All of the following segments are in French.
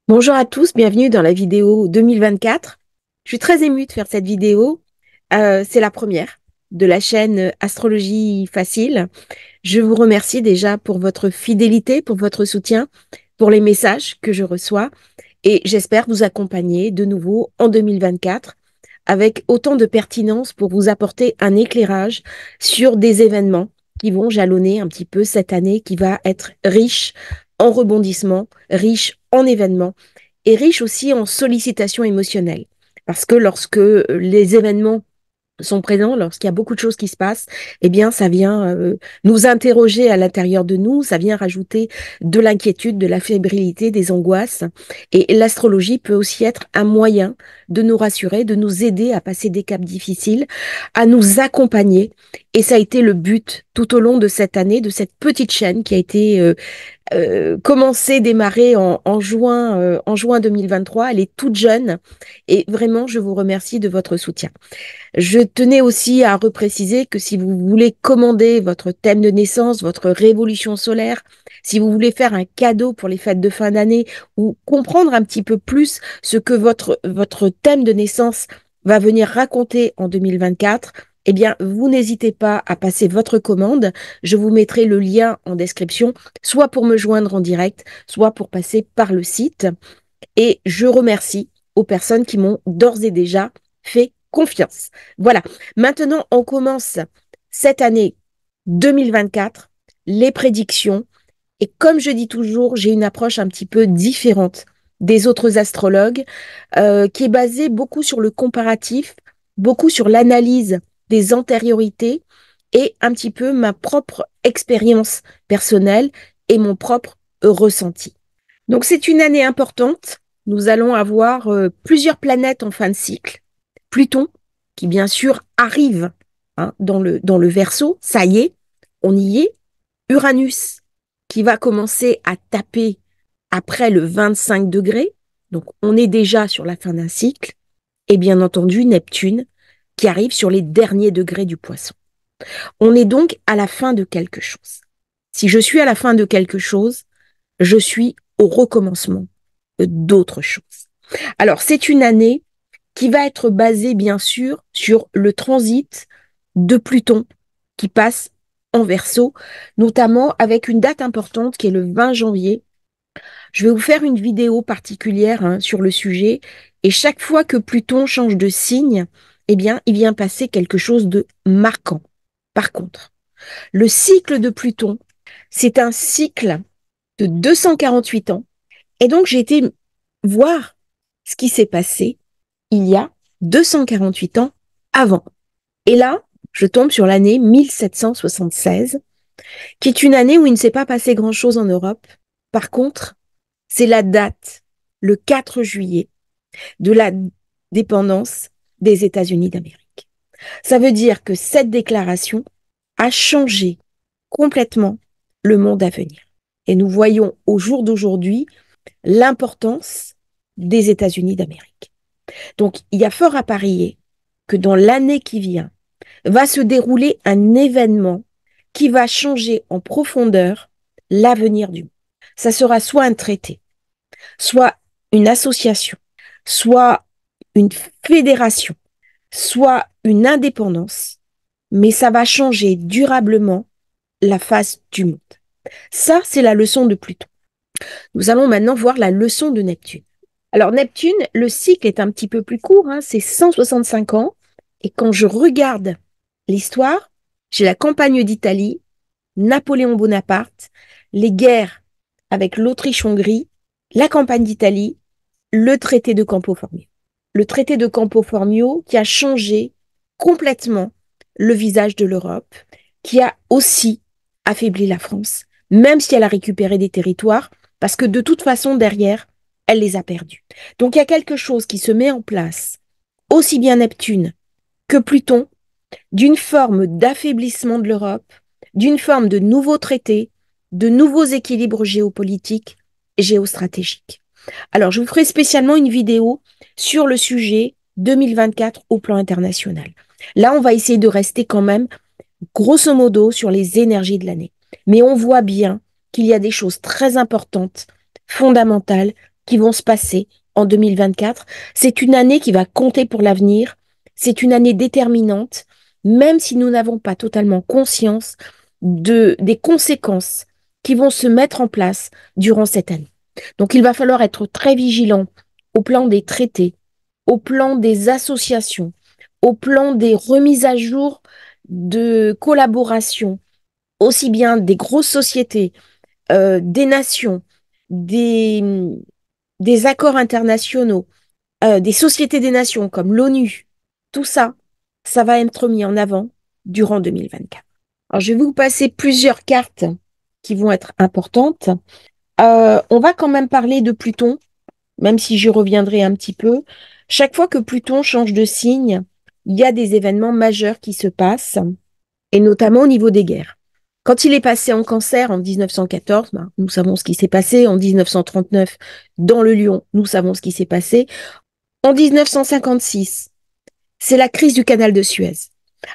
Bonjour à tous, bienvenue dans la vidéo 2024. Je suis très émue de faire cette vidéo. C'est la première de la chaîne Astrologie Facile. Je vous remercie déjà pour votre fidélité, pour votre soutien, pour les messages que je reçois et j'espère vous accompagner de nouveau en 2024 avec autant de pertinence pour vous apporter un éclairage sur des événements qui vont jalonner un petit peu cette année qui va être riche en rebondissements, riche en événements et riche aussi en sollicitations émotionnelles. Parce que lorsque les événements sont présents, lorsqu'il y a beaucoup de choses qui se passent, eh bien, ça vient nous interroger à l'intérieur de nous, ça vient rajouter de l'inquiétude, de la fébrilité, des angoisses. Et l'astrologie peut aussi être un moyen de nous rassurer, de nous aider à passer des caps difficiles, à nous accompagner. Et ça a été le but tout au long de cette année, de cette petite chaîne qui a été commencé, démarré en juin 2023. Elle est toute jeune et vraiment, je vous remercie de votre soutien. Je tenais aussi à repréciser que si vous voulez commander votre thème de naissance, votre révolution solaire, si vous voulez faire un cadeau pour les fêtes de fin d'année ou comprendre un petit peu plus ce que votre thème de naissance va venir raconter en 2024, eh bien, vous n'hésitez pas à passer votre commande. Je vous mettrai le lien en description, soit pour me joindre en direct, soit pour passer par le site. Et je remercie aux personnes qui m'ont d'ores et déjà fait confiance. Voilà. Maintenant, on commence cette année 2024, les prédictions. Et comme je dis toujours, j'ai une approche un petit peu différente des autres astrologues, qui est basée beaucoup sur le comparatif, beaucoup sur l'analyse des antériorités et un petit peu ma propre expérience personnelle et mon propre ressenti. Donc c'est une année importante. Nous allons avoir plusieurs planètes en fin de cycle. Pluton, qui bien sûr arrive dans le Verseau, ça y est, on y est. Uranus, qui va commencer à taper après le 25 degrés, donc on est déjà sur la fin d'un cycle. Et bien entendu, Neptune, qui arrive sur les derniers degrés du Poisson. On est donc à la fin de quelque chose. Si je suis à la fin de quelque chose, je suis au recommencement d'autres choses. Alors, c'est une année qui va être basée, bien sûr, sur le transit de Pluton qui passe en Verseau, notamment avec une date importante qui est le 20 janvier. Je vais vous faire une vidéo particulière sur le sujet et chaque fois que Pluton change de signe, eh bien, il vient passer quelque chose de marquant. Par contre, le cycle de Pluton, c'est un cycle de 248 ans et donc j'ai été voir ce qui s'est passé il y a 248 ans avant. Et là, je tombe sur l'année 1776, qui est une année où il ne s'est pas passé grand-chose en Europe. Par contre, c'est la date, le 4 juillet, de la dépendance des États-Unis d'Amérique. Ça veut dire que cette déclaration a changé complètement le monde à venir. Et nous voyons au jour d'aujourd'hui l'importance des États-Unis d'Amérique. Donc, il y a fort à parier que dans l'année qui vient, va se dérouler un événement qui va changer en profondeur l'avenir du monde. Ça sera soit un traité, soit une association, soit une fédération, soit une indépendance, mais ça va changer durablement la face du monde. Ça, c'est la leçon de Pluton. Nous allons maintenant voir la leçon de Neptune. Alors Neptune, le cycle est un petit peu plus court, c'est 165 ans. Et quand je regarde l'histoire, j'ai la campagne d'Italie, Napoléon Bonaparte, les guerres avec l'Autriche-Hongrie, la campagne d'Italie, le traité de Campo Formio. Le traité de Campo Formio qui a changé complètement le visage de l'Europe, qui a aussi affaibli la France, même si elle a récupéré des territoires, parce que de toute façon, derrière, elle les a perdus. Donc il y a quelque chose qui se met en place, aussi bien Neptune que Pluton, d'une forme d'affaiblissement de l'Europe, d'une forme de nouveaux traités, de nouveaux équilibres géopolitiques et géostratégiques. Alors, je vous ferai spécialement une vidéo sur le sujet 2024 au plan international. Là, on va essayer de rester quand même, grosso modo, sur les énergies de l'année. Mais on voit bien qu'il y a des choses très importantes, fondamentales, qui vont se passer en 2024. C'est une année qui va compter pour l'avenir. C'est une année déterminante, même si nous n'avons pas totalement conscience des conséquences qui vont se mettre en place durant cette année. Donc, il va falloir être très vigilant au plan des traités, au plan des associations, au plan des remises à jour de collaboration, aussi bien des grosses sociétés, des nations, des, des accords internationaux, des sociétés des nations comme l'ONU. Tout ça, ça va être mis en avant durant 2024. Alors, je vais vous passer plusieurs cartes qui vont être importantes. On va quand même parler de Pluton, même si j'y reviendrai un petit peu. Chaque fois que Pluton change de signe, il y a des événements majeurs qui se passent, et notamment au niveau des guerres. Quand il est passé en Cancer en 1914, nous savons ce qui s'est passé. En 1939, dans le Lion, nous savons ce qui s'est passé. En 1956, c'est la crise du canal de Suez.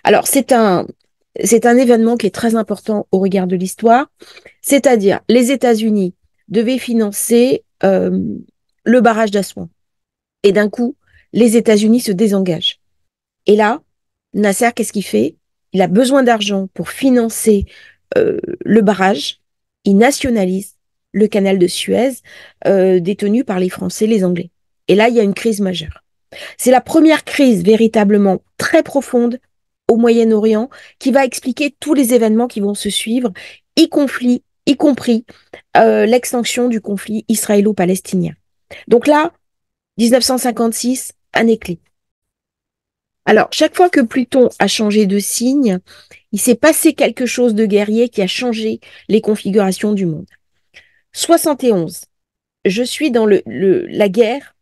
Alors, c'est un événement qui est très important au regard de l'histoire, c'est-à-dire les États-Unis devaient financer le barrage d'Assouan. Et d'un coup, les États-Unis se désengagent. Et là, Nasser, qu'est-ce qu'il fait? Il a besoin d'argent pour financer le barrage. Il nationalise le canal de Suez détenu par les Français, les Anglais. Et là, il y a une crise majeure. C'est la première crise véritablement très profonde au Moyen-Orient qui va expliquer tous les événements qui vont se suivre, y compris l'extension du conflit israélo-palestinien. Donc là, 1956, année clé. Alors, chaque fois que Pluton a changé de signe, il s'est passé quelque chose de guerrier qui a changé les configurations du monde. 71, je suis dans la guerre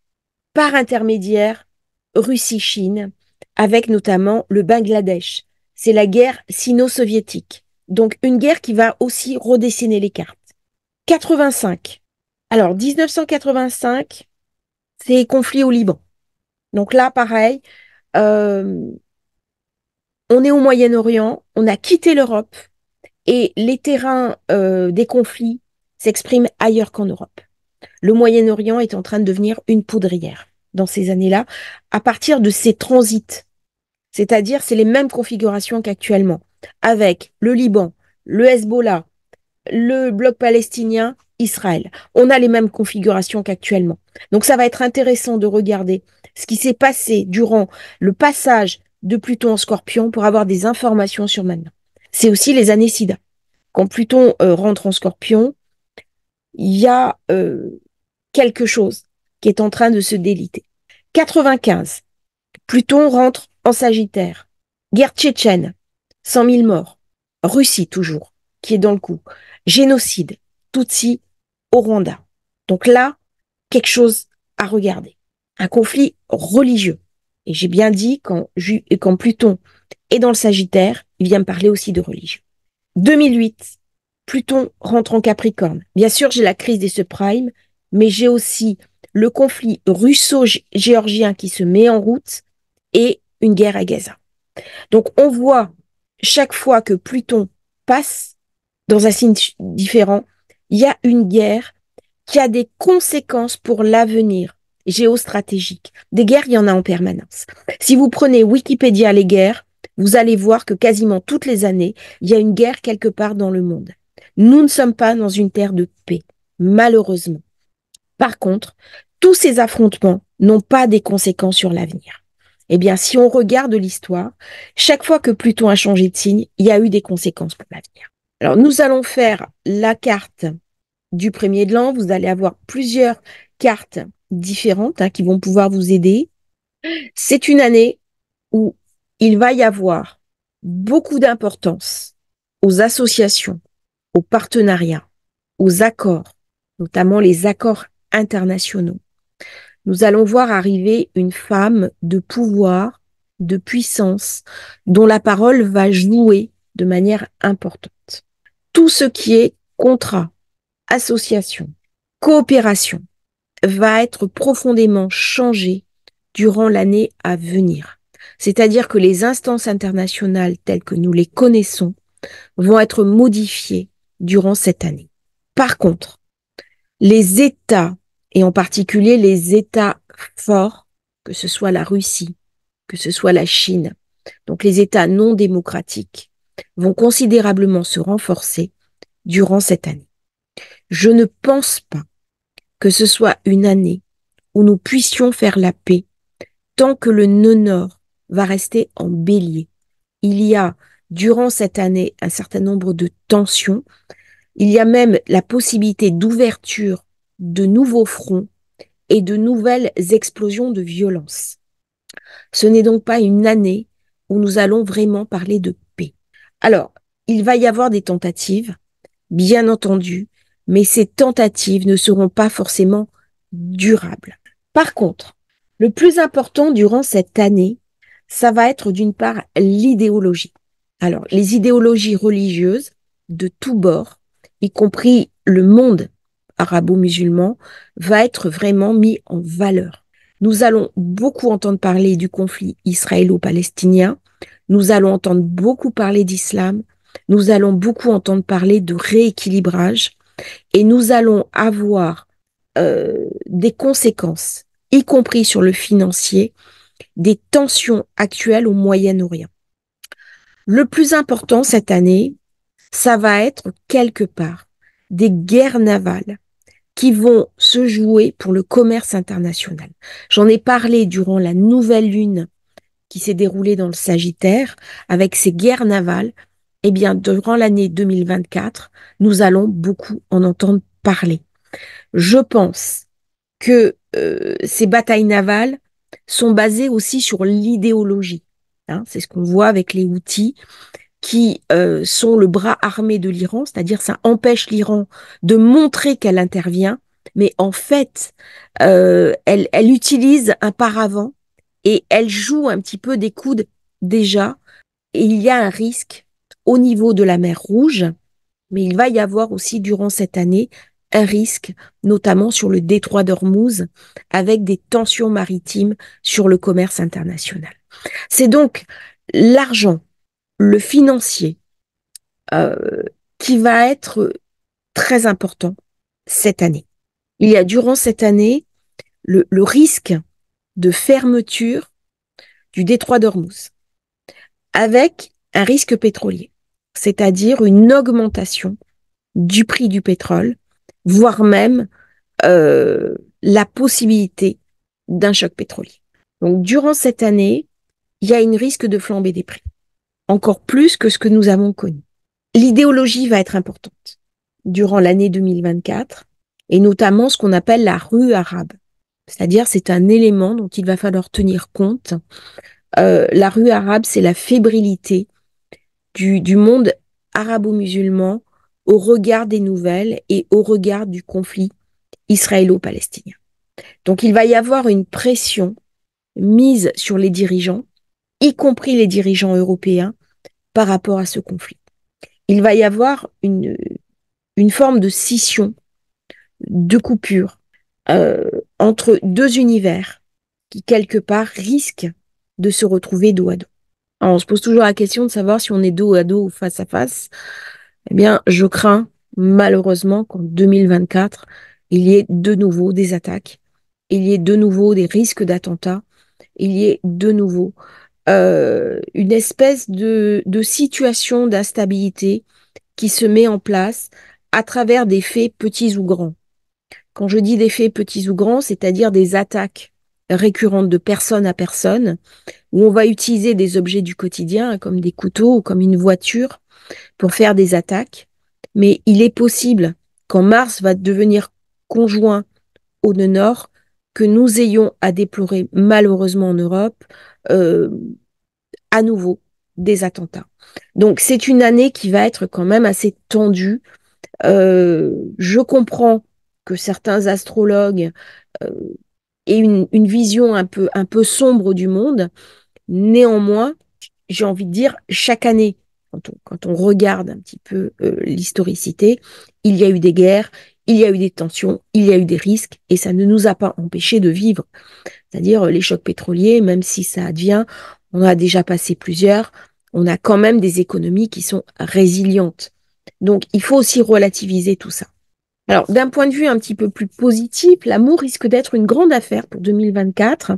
par intermédiaire Russie-Chine, avec notamment le Bangladesh. C'est la guerre sino-soviétique. Donc, une guerre qui va aussi redessiner les cartes. 85. Alors, 1985, c'est conflit au Liban. Donc là, pareil, euh, on est au Moyen-Orient, on a quitté l'Europe et les terrains des conflits s'expriment ailleurs qu'en Europe. Le Moyen-Orient est en train de devenir une poudrière dans ces années-là, à partir de ces transits. C'est-à-dire, c'est les mêmes configurations qu'actuellement, avec le Liban, le Hezbollah, le bloc palestinien, Israël. On a les mêmes configurations qu'actuellement. Donc, ça va être intéressant de regarder ce qui s'est passé durant le passage de Pluton en Scorpion pour avoir des informations sur maintenant. C'est aussi les années SIDA. Quand Pluton rentre en Scorpion, il y a quelque chose qui est en train de se déliter. 95, Pluton rentre en Sagittaire. Guerre tchétchène, 100 000 morts. Russie toujours, qui est dans le coup. Génocide, Tutsi au Rwanda. Donc là, quelque chose à regarder. Un conflit religieux. Et j'ai bien dit, quand Pluton est dans le Sagittaire, il vient me parler aussi de religion. 2008, Pluton rentre en Capricorne. Bien sûr, j'ai la crise des subprimes, mais j'ai aussi le conflit russo-géorgien qui se met en route et une guerre à Gaza. Donc, on voit chaque fois que Pluton passe dans un signe différent, il y a une guerre qui a des conséquences pour l'avenir géostratégique. Des guerres, il y en a en permanence. Si vous prenez Wikipédia les guerres, vous allez voir que quasiment toutes les années, il y a une guerre quelque part dans le monde. Nous ne sommes pas dans une terre de paix, malheureusement. Par contre, tous ces affrontements n'ont pas des conséquences sur l'avenir. Eh bien, si on regarde l'histoire, chaque fois que Pluton a changé de signe, il y a eu des conséquences pour l'avenir. Alors, nous allons faire la carte du premier de l'an. Vous allez avoir plusieurs cartes différentes qui vont pouvoir vous aider. C'est une année où il va y avoir beaucoup d'importance aux associations, aux partenariats, aux accords, notamment les accords internationaux. Nous allons voir arriver une femme de pouvoir, de puissance, dont la parole va jouer de manière importante. Tout ce qui est contrat, association, coopération va être profondément changé durant l'année à venir. C'est-à-dire que les instances internationales telles que nous les connaissons vont être modifiées durant cette année. Par contre, les États et en particulier les États forts, que ce soit la Russie, que ce soit la Chine, donc les États non démocratiques, vont considérablement se renforcer durant cette année. Je ne pense pas que ce soit une année où nous puissions faire la paix tant que le nœud nord va rester en bélier. Il y a, durant cette année, un certain nombre de tensions. Il y a même la possibilité d'ouverture de nouveaux fronts et de nouvelles explosions de violence. Ce n'est donc pas une année où nous allons vraiment parler de paix. Alors, il va y avoir des tentatives, bien entendu, mais ces tentatives ne seront pas forcément durables. Par contre, le plus important durant cette année, ça va être d'une part l'idéologie. Alors, les idéologies religieuses de tous bords, y compris le monde arabo-musulman, va être vraiment mis en valeur. Nous allons beaucoup entendre parler du conflit israélo-palestinien, nous allons entendre beaucoup parler d'islam, nous allons beaucoup entendre parler de rééquilibrage et nous allons avoir des conséquences, y compris sur le financier, des tensions actuelles au Moyen-Orient. Le plus important cette année, ça va être quelque part des guerres navales qui vont se jouer pour le commerce international. J'en ai parlé durant la nouvelle lune qui s'est déroulée dans le Sagittaire avec ces guerres navales. Eh bien, durant l'année 2024, nous allons beaucoup en entendre parler. Je pense que ces batailles navales sont basées aussi sur l'idéologie. Hein, c'est ce qu'on voit avec les Houthis qui sont le bras armé de l'Iran, c'est-à-dire ça empêche l'Iran de montrer qu'elle intervient, mais en fait, elle utilise un paravent et elle joue un petit peu des coudes déjà. Et il y a un risque au niveau de la mer Rouge, mais il va y avoir aussi durant cette année un risque, notamment sur le détroit d'Ormuz, avec des tensions maritimes sur le commerce international. C'est donc l'argent, le financier, euh, qui va être très important cette année. Il y a durant cette année le risque de fermeture du détroit d'Ormuz, avec un risque pétrolier, c'est-à-dire une augmentation du prix du pétrole, voire même la possibilité d'un choc pétrolier. Donc, durant cette année, il y a un risque de flambée des prix, encore plus que ce que nous avons connu. L'idéologie va être importante durant l'année 2024, et notamment ce qu'on appelle la rue arabe. C'est-à-dire, c'est un élément dont il va falloir tenir compte. La rue arabe, c'est la fébrilité du monde arabo-musulman au regard des nouvelles et au regard du conflit israélo-palestinien. Donc, il va y avoir une pression mise sur les dirigeants, y compris les dirigeants européens, par rapport à ce conflit. Il va y avoir une forme de scission, de coupure entre deux univers qui, quelque part, risquent de se retrouver dos à dos. Alors, on se pose toujours la question de savoir si on est dos à dos ou face à face. Eh bien, je crains malheureusement qu'en 2024, il y ait de nouveau des attaques, il y ait de nouveau des risques d'attentats, il y ait de nouveau une espèce de situation d'instabilité qui se met en place à travers des faits petits ou grands. Quand je dis des faits petits ou grands, c'est-à-dire des attaques récurrentes de personne à personne, où on va utiliser des objets du quotidien, comme des couteaux ou comme une voiture, pour faire des attaques. Mais il est possible, quand Mars va devenir conjoint au nœud nord, que nous ayons à déplorer malheureusement en Europe à nouveau des attentats. Donc c'est une année qui va être quand même assez tendue. Je comprends que certains astrologues euh, aient une vision un peu sombre du monde. Néanmoins, j'ai envie de dire, chaque année, quand on regarde un petit peu l'historicité, il y a eu des guerres, il y a eu des tensions, il y a eu des risques, et ça ne nous a pas empêchés de vivre. C'est-à-dire les chocs pétroliers, même si ça advient, on a déjà passé plusieurs, on a quand même des économies qui sont résilientes. Donc, il faut aussi relativiser tout ça. Alors, d'un point de vue un petit peu plus positif, l'amour risque d'être une grande affaire pour 2024.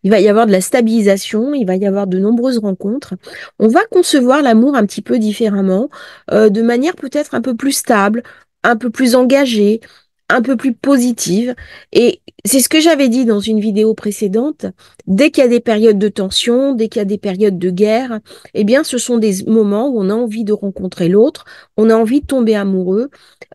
Il va y avoir de la stabilisation, il va y avoir de nombreuses rencontres. On va concevoir l'amour un petit peu différemment, de manière peut-être un peu plus stable, un peu plus engagée, un peu plus positive. Et c'est ce que j'avais dit dans une vidéo précédente. Dès qu'il y a des périodes de tension, dès qu'il y a des périodes de guerre, eh bien, ce sont des moments où on a envie de rencontrer l'autre, on a envie de tomber amoureux,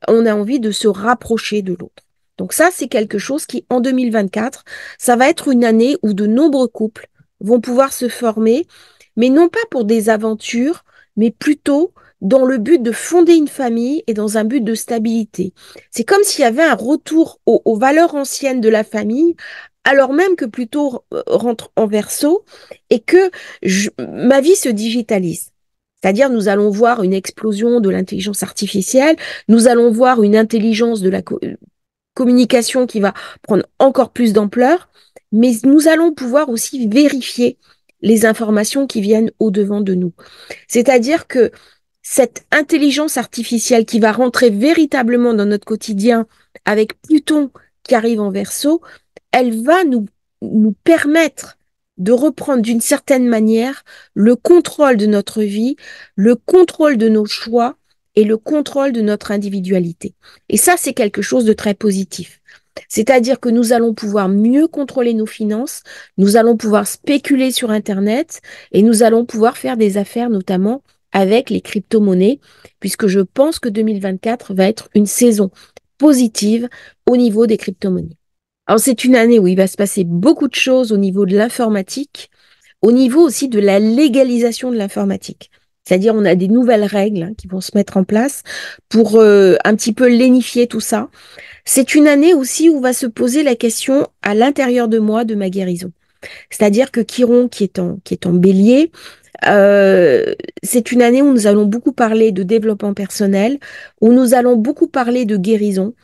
on a envie de se rapprocher de l'autre. Donc ça, c'est quelque chose qui, en 2024, ça va être une année où de nombreux couples vont pouvoir se former, mais non pas pour des aventures, mais plutôt dans le but de fonder une famille et dans un but de stabilité. C'est comme s'il y avait un retour aux valeurs anciennes de la famille, alors même que plutôt rentre en verso et que ma vie se digitalise. C'est-à-dire, nous allons voir une explosion de l'intelligence artificielle, nous allons voir une intelligence de la communication qui va prendre encore plus d'ampleur, mais nous allons pouvoir aussi vérifier les informations qui viennent au-devant de nous. C'est-à-dire que cette intelligence artificielle qui va rentrer véritablement dans notre quotidien avec Pluton qui arrive en Verseau, elle va nous permettre de reprendre d'une certaine manière le contrôle de notre vie, le contrôle de nos choix et le contrôle de notre individualité. Et ça, c'est quelque chose de très positif. C'est-à-dire que nous allons pouvoir mieux contrôler nos finances, nous allons pouvoir spéculer sur Internet et nous allons pouvoir faire des affaires notamment avec les crypto-monnaies, puisque je pense que 2024 va être une saison positive au niveau des crypto-monnaies. Alors c'est une année où il va se passer beaucoup de choses au niveau de l'informatique, au niveau aussi de la légalisation de l'informatique. C'est-à-dire on a des nouvelles règles qui vont se mettre en place pour un petit peu lénifier tout ça. C'est une année aussi où va se poser la question à l'intérieur de moi de ma guérison. C'est-à-dire que Chiron, qui est en bélier, euh, c'est une année où nous allons beaucoup parler de développement personnel, où nous allons beaucoup parler de guérison,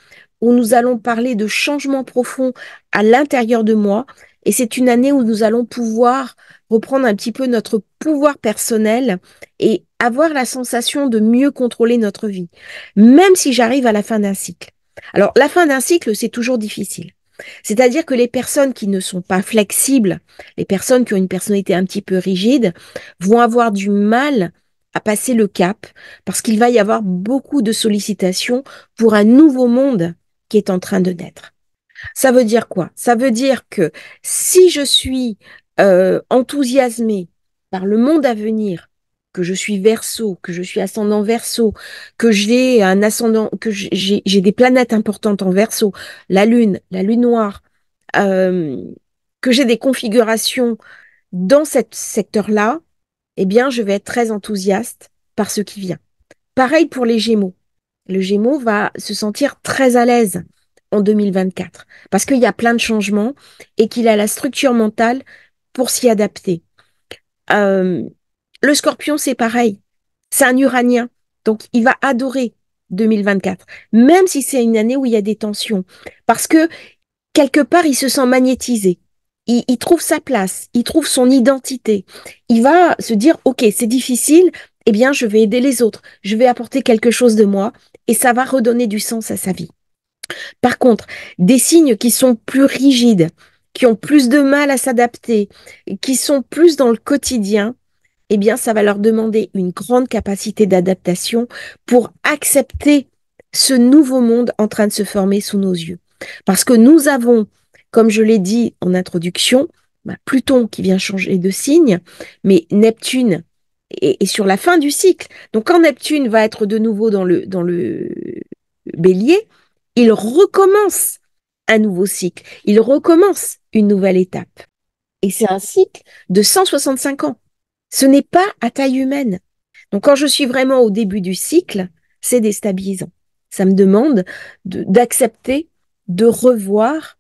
où nous allons parler de changement profond à l'intérieur de moi. Et c'est une année où nous allons pouvoir reprendre un petit peu notre pouvoir personnel et avoir la sensation de mieux contrôler notre vie, même si j'arrive à la fin d'un cycle. Alors, la fin d'un cycle, c'est toujours difficile. C'est-à-dire que les personnes qui ne sont pas flexibles, les personnes qui ont une personnalité un petit peu rigide, vont avoir du mal à passer le cap parce qu'il va y avoir beaucoup de sollicitations pour un nouveau monde qui est en train de naître. Ça veut dire quoi? Ça veut dire que si je suis enthousiasmée par le monde à venir, que je suis Verseau, que je suis ascendant Verseau, que j'ai un ascendant, que j'ai des planètes importantes en Verseau, la Lune noire, euh, que j'ai des configurations dans ce secteur-là, eh bien, je vais être très enthousiaste par ce qui vient. Pareil pour les Gémeaux. Le Gémeaux va se sentir très à l'aise en 2024 parce qu'il y a plein de changements et qu'il a la structure mentale pour s'y adapter. Euh, le Scorpion, c'est pareil. C'est un Uranien. Donc, il va adorer 2024, même si c'est une année où il y a des tensions. Parce que quelque part, il se sent magnétisé. Il trouve sa place, il trouve son identité. Il va se dire, OK, c'est difficile, eh bien, je vais aider les autres, je vais apporter quelque chose de moi, et ça va redonner du sens à sa vie. Par contre, des signes qui sont plus rigides, qui ont plus de mal à s'adapter, qui sont plus dans le quotidien, eh bien, ça va leur demander une grande capacité d'adaptation pour accepter ce nouveau monde en train de se former sous nos yeux. Parce que nous avons, comme je l'ai dit en introduction, Pluton qui vient changer de signe, mais Neptune est sur la fin du cycle. Donc, quand Neptune va être de nouveau dans le bélier, il recommence un nouveau cycle, il recommence une nouvelle étape. Et c'est un cycle de 165 ans. Ce n'est pas à taille humaine. Donc quand je suis vraiment au début du cycle, c'est déstabilisant. Ça me demande d'accepter, de revoir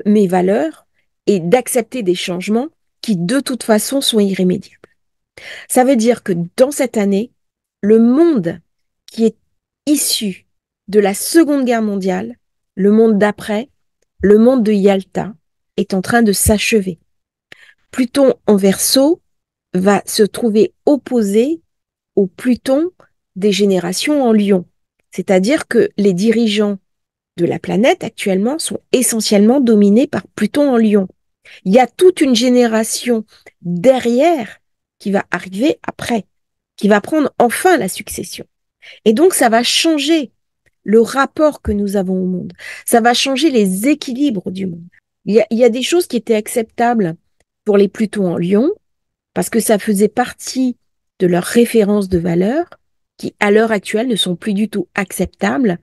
mes valeurs et d'accepter des changements qui de toute façon sont irrémédiables. Ça veut dire que dans cette année, le monde qui est issu de la Seconde Guerre mondiale, le monde d'après, le monde de Yalta, est en train de s'achever. Pluton en Verseau va se trouver opposé au Pluton des générations en Lion. C'est-à-dire que les dirigeants de la planète actuellement sont essentiellement dominés par Pluton en Lion. Il y a toute une génération derrière qui va arriver après, qui va prendre enfin la succession. Et donc, ça va changer le rapport que nous avons au monde. Ça va changer les équilibres du monde. Il y a des choses qui étaient acceptables pour les Plutons en Lion, parce que ça faisait partie de leurs références de valeur, qui à l'heure actuelle ne sont plus du tout acceptables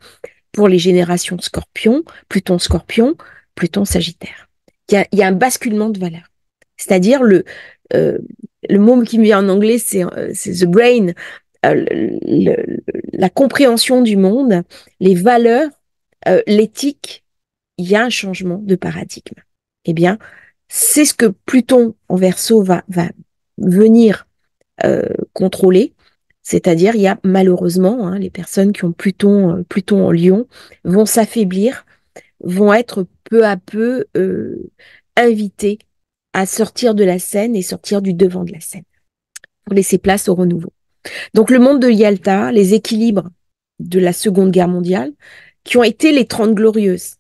pour les générations Scorpion, Pluton Sagittaire. Il y a un basculement de valeur. C'est-à-dire euh, le mot qui me vient en anglais, c'est the brain, la compréhension du monde, les valeurs, l'éthique. Il y a un changement de paradigme. Eh bien, c'est ce que Pluton en Verseau va venir contrôler. C'est-à-dire, il y a malheureusement, les personnes qui ont Pluton en Lion vont s'affaiblir, vont être peu à peu invitées à sortir de la scène et sortir du devant de la scène pour laisser place au renouveau. Donc le monde de Yalta, les équilibres de la Seconde Guerre mondiale, qui ont été les 30 glorieuses.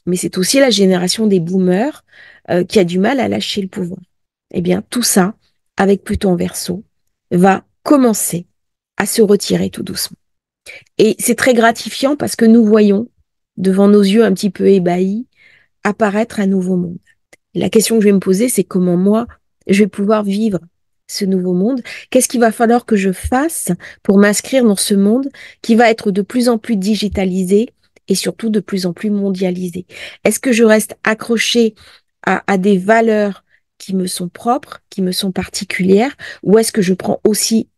Mais c'est aussi la génération des boomers qui a du mal à lâcher le pouvoir. Eh bien, tout ça, avec Pluton en Verseau, va commencer à se retirer tout doucement. Et c'est très gratifiant parce que nous voyons, devant nos yeux un petit peu ébahis, apparaître un nouveau monde. Et la question que je vais me poser, c'est comment moi, je vais pouvoir vivre ce nouveau monde? Qu'est-ce qu'il va falloir que je fasse pour m'inscrire dans ce monde qui va être de plus en plus digitalisé et surtout de plus en plus mondialisé? Est-ce que je reste accrochée à des valeurs qui me sont propres, qui me sont particulières, ou est-ce que je prends aussi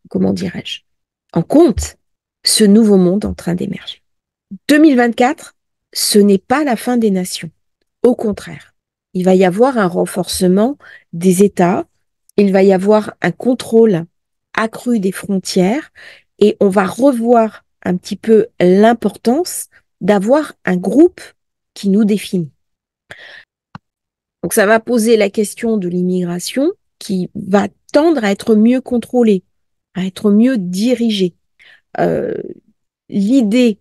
comment dirais-je, en compte ce nouveau monde en train d'émerger? 2024, ce n'est pas la fin des nations. Au contraire, il va y avoir un renforcement des États, il va y avoir un contrôle accru des frontières et on va revoir un petit peu l'importance d'avoir un groupe qui nous définit. Donc ça va poser la question de l'immigration qui va tendre à être mieux contrôlée, à être mieux dirigée. Euh, L'idée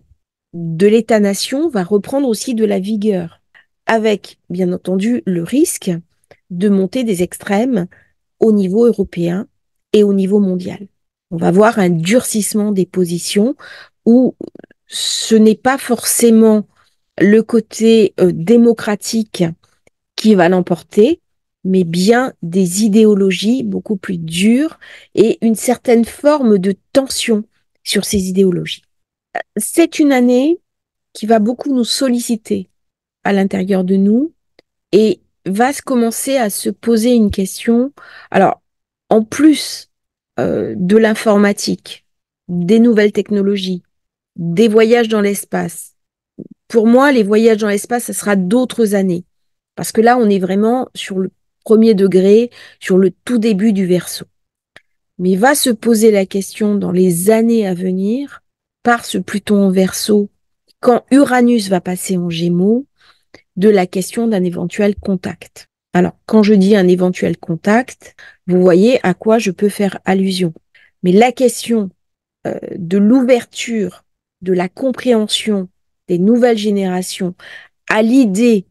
de l'État-nation va reprendre aussi de la vigueur, avec bien entendu le risque de monter des extrêmes au niveau européen et au niveau mondial. On va voir un durcissement des positions où ce n'est pas forcément le côté démocratique qui va l'emporter, mais bien des idéologies beaucoup plus dures et une certaine forme de tension sur ces idéologies. C'est une année qui va beaucoup nous solliciter à l'intérieur de nous et va se commencer à se poser une question. Alors, en plus de l'informatique, des nouvelles technologies, des voyages dans l'espace, pour moi, les voyages dans l'espace, ça sera d'autres années. Parce que là, on est vraiment sur le premier degré, sur le tout début du Verseau. Mais va se poser la question dans les années à venir, par ce Pluton en Verseau, quand Uranus va passer en Gémeaux, de la question d'un éventuel contact. Alors, quand je dis un éventuel contact, vous voyez à quoi je peux faire allusion. Mais la question de l'ouverture, de la compréhension des nouvelles générations à l'idée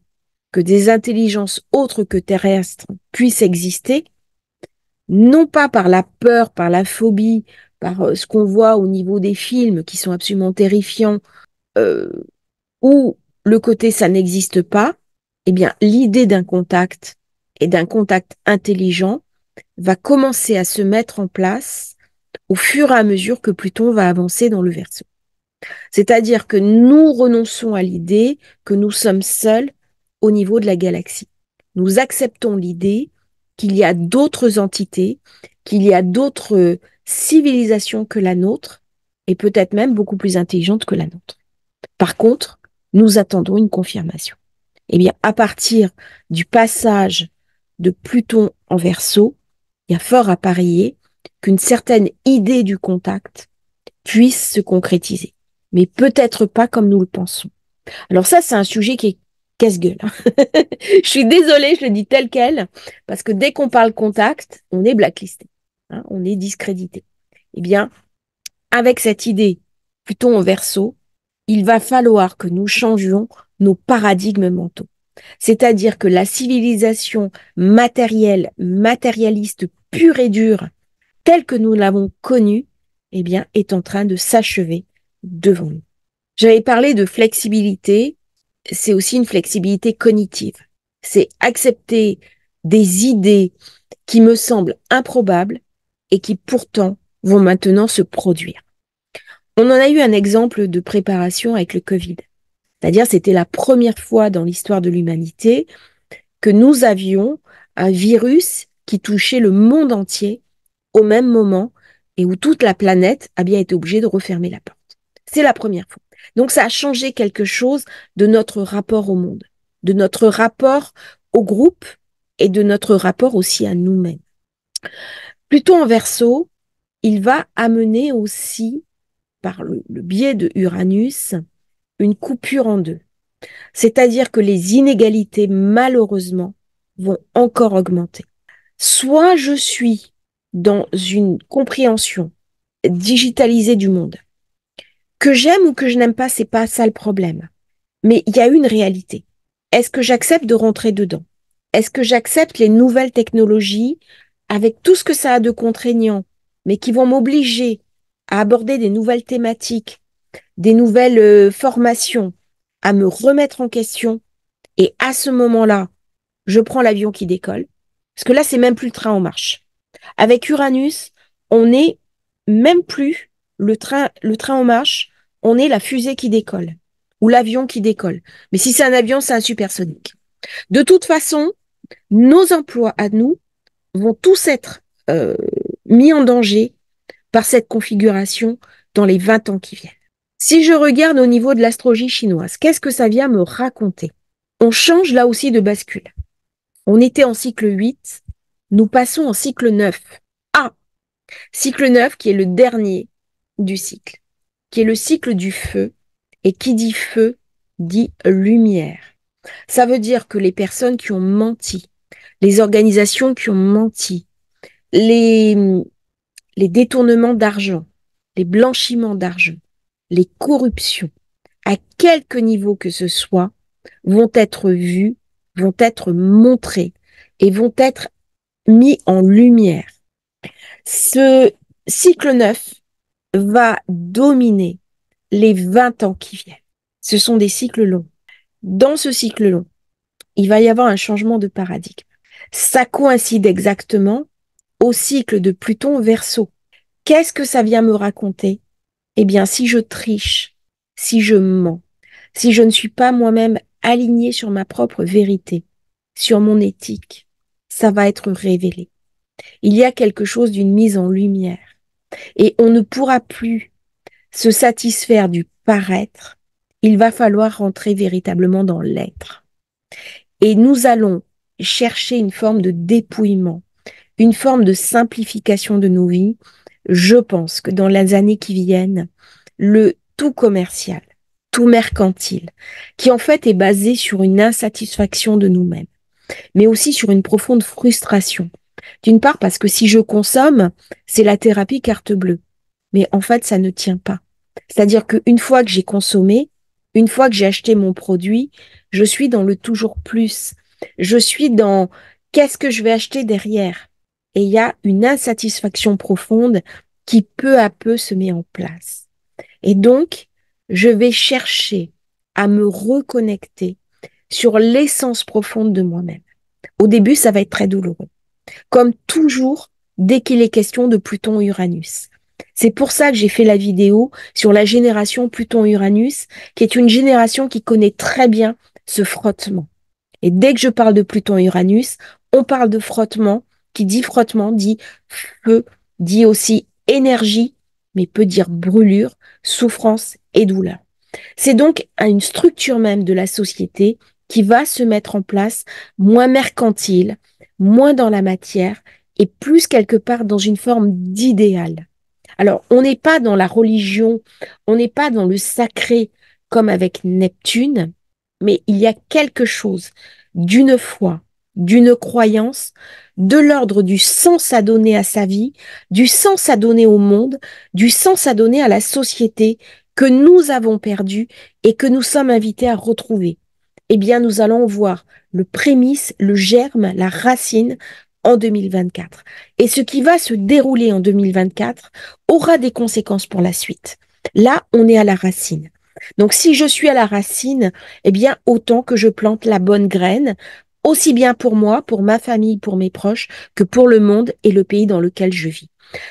que des intelligences autres que terrestres puissent exister, non pas par la peur, par la phobie, par ce qu'on voit au niveau des films qui sont absolument terrifiants, euh, ou le côté ça n'existe pas, eh bien, l'idée d'un contact et d'un contact intelligent va commencer à se mettre en place au fur et à mesure que Pluton va avancer dans le Verseau. C'est-à-dire que nous renonçons à l'idée que nous sommes seuls au niveau de la galaxie. Nous acceptons l'idée qu'il y a d'autres entités, qu'il y a d'autres civilisations que la nôtre, et peut-être même beaucoup plus intelligentes que la nôtre. Par contre, nous attendons une confirmation. Eh bien, à partir du passage de Pluton en Verseau, il y a fort à parier qu'une certaine idée du contact puisse se concrétiser. Mais peut-être pas comme nous le pensons. Alors ça, c'est un sujet qui est casse-gueule. Je suis désolée, je le dis tel quel, parce que dès qu'on parle contact, on est blacklisté, on est discrédité. Eh bien, avec cette idée, Pluton en Verseau, il va falloir que nous changions nos paradigmes mentaux. C'est-à-dire que la civilisation matérielle, matérialiste pure et dure, telle que nous l'avons connue, eh bien, est en train de s'achever devant nous. J'avais parlé de flexibilité, c'est aussi une flexibilité cognitive. C'est accepter des idées qui me semblent improbables et qui pourtant vont maintenant se produire. On en a eu un exemple de préparation avec le Covid. C'est-à-dire, c'était la première fois dans l'histoire de l'humanité que nous avions un virus qui touchait le monde entier au même moment et où toute la planète a bien été obligée de refermer la porte. C'est la première fois. Donc, ça a changé quelque chose de notre rapport au monde, de notre rapport au groupe et de notre rapport aussi à nous-mêmes. Pluton en Verseau, il va amener aussi, par le biais de Uranus, une coupure en deux. C'est-à-dire que les inégalités, malheureusement, vont encore augmenter. Soit je suis dans une compréhension digitalisée du monde. Que j'aime ou que je n'aime pas, c'est pas ça le problème. Mais il y a une réalité. Est-ce que j'accepte de rentrer dedans? Est-ce que j'accepte les nouvelles technologies avec tout ce que ça a de contraignant, mais qui vont m'obliger à aborder des nouvelles thématiques, des nouvelles formations, à me remettre en question? Et à ce moment-là, je prends l'avion qui décolle. Parce que là, c'est même plus le train en marche. Avec Uranus, on n'est même plus le train en marche, on est la fusée qui décolle ou l'avion qui décolle. Mais si c'est un avion, c'est un supersonique. De toute façon, nos emplois à nous vont tous être mis en danger par cette configuration dans les 20 ans qui viennent. Si je regarde au niveau de l'astrologie chinoise, qu'est-ce que ça vient me raconter? On change là aussi de bascule. On était en cycle 8, nous passons en cycle 9. Ah, cycle 9 qui est le dernier du cycle, qui est le cycle du feu, et qui dit feu dit lumière. Ça veut dire que les personnes qui ont menti, les organisations qui ont menti, les, les détournements d'argent, les blanchiments d'argent, les corruptions, à quelque niveau que ce soit, vont être vus, vont être montrés et vont être mis en lumière. Ce cycle 9 va dominer les 20 ans qui viennent. Ce sont des cycles longs. Dans ce cycle long, il va y avoir un changement de paradigme. Ça coïncide exactement au cycle de Pluton Verseau. Qu'est-ce que ça vient me raconter? Eh bien, si je triche, si je mens, si je ne suis pas moi-même alignée sur ma propre vérité, sur mon éthique, ça va être révélé. Il y a quelque chose d'une mise en lumière. Et on ne pourra plus se satisfaire du paraître. Il va falloir rentrer véritablement dans l'être. Et nous allons chercher une forme de dépouillement, une forme de simplification de nos vies. Je pense que dans les années qui viennent, le tout commercial, tout mercantile, qui en fait est basé sur une insatisfaction de nous-mêmes, mais aussi sur une profonde frustration. D'une part, parce que si je consomme, c'est la thérapie carte bleue. Mais en fait, ça ne tient pas. C'est-à-dire qu'une fois que j'ai consommé, une fois que j'ai acheté mon produit, je suis dans le toujours plus. Je suis dans qu'est-ce que je vais acheter derrière. Et il y a une insatisfaction profonde qui peu à peu se met en place. Et donc, je vais chercher à me reconnecter sur l'essence profonde de moi-même. Au début, ça va être très douloureux. Comme toujours, dès qu'il est question de Pluton-Uranus. C'est pour ça que j'ai fait la vidéo sur la génération Pluton-Uranus, qui est une génération qui connaît très bien ce frottement. Et dès que je parle de Pluton-Uranus, on parle de frottement, qui dit frottement, dit feu, dit aussi énergie, mais peut dire brûlure, souffrance et douleur. C'est donc une structure même de la société qui va se mettre en place, moins mercantile, moins dans la matière et plus quelque part dans une forme d'idéal. Alors, on n'est pas dans la religion, on n'est pas dans le sacré comme avec Neptune, mais il y a quelque chose d'une foi, d'une croyance, de l'ordre du sens à donner à sa vie, du sens à donner au monde, du sens à donner à la société que nous avons perdu et que nous sommes invités à retrouver. Eh bien, nous allons voir le prémisse, le germe, la racine en 2024. Et ce qui va se dérouler en 2024 aura des conséquences pour la suite. Là, on est à la racine. Donc, si je suis à la racine, eh bien, autant que je plante la bonne graine, aussi bien pour moi, pour ma famille, pour mes proches, que pour le monde et le pays dans lequel je vis.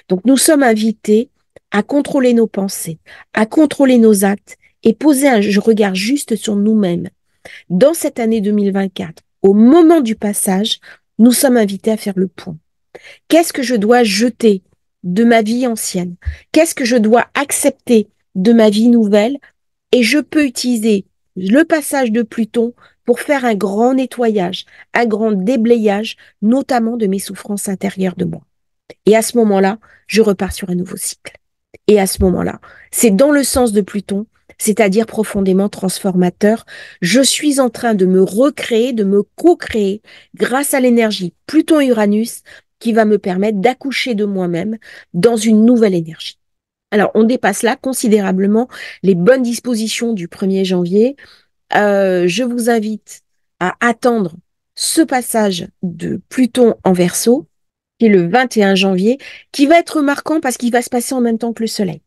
Donc, nous sommes invités à contrôler nos pensées, à contrôler nos actes et poser un regard juste sur nous-mêmes. Dans cette année 2024, au moment du passage, nous sommes invités à faire le point. Qu'est-ce que je dois jeter de ma vie ancienne? Qu'est-ce que je dois accepter de ma vie nouvelle? Et je peux utiliser le passage de Pluton pour faire un grand nettoyage, un grand déblayage, notamment de mes souffrances intérieures de moi. Et à ce moment-là, je repars sur un nouveau cycle. Et à ce moment-là, c'est dans le sens de Pluton, c'est-à-dire profondément transformateur. Je suis en train de me recréer, de me co-créer grâce à l'énergie Pluton-Uranus qui va me permettre d'accoucher de moi-même dans une nouvelle énergie. Alors, on dépasse là considérablement les bonnes dispositions du 1er janvier. Je vous invite à attendre ce passage de Pluton en Verseau, qui est le 21 janvier, qui va être marquant parce qu'il va se passer en même temps que le Soleil.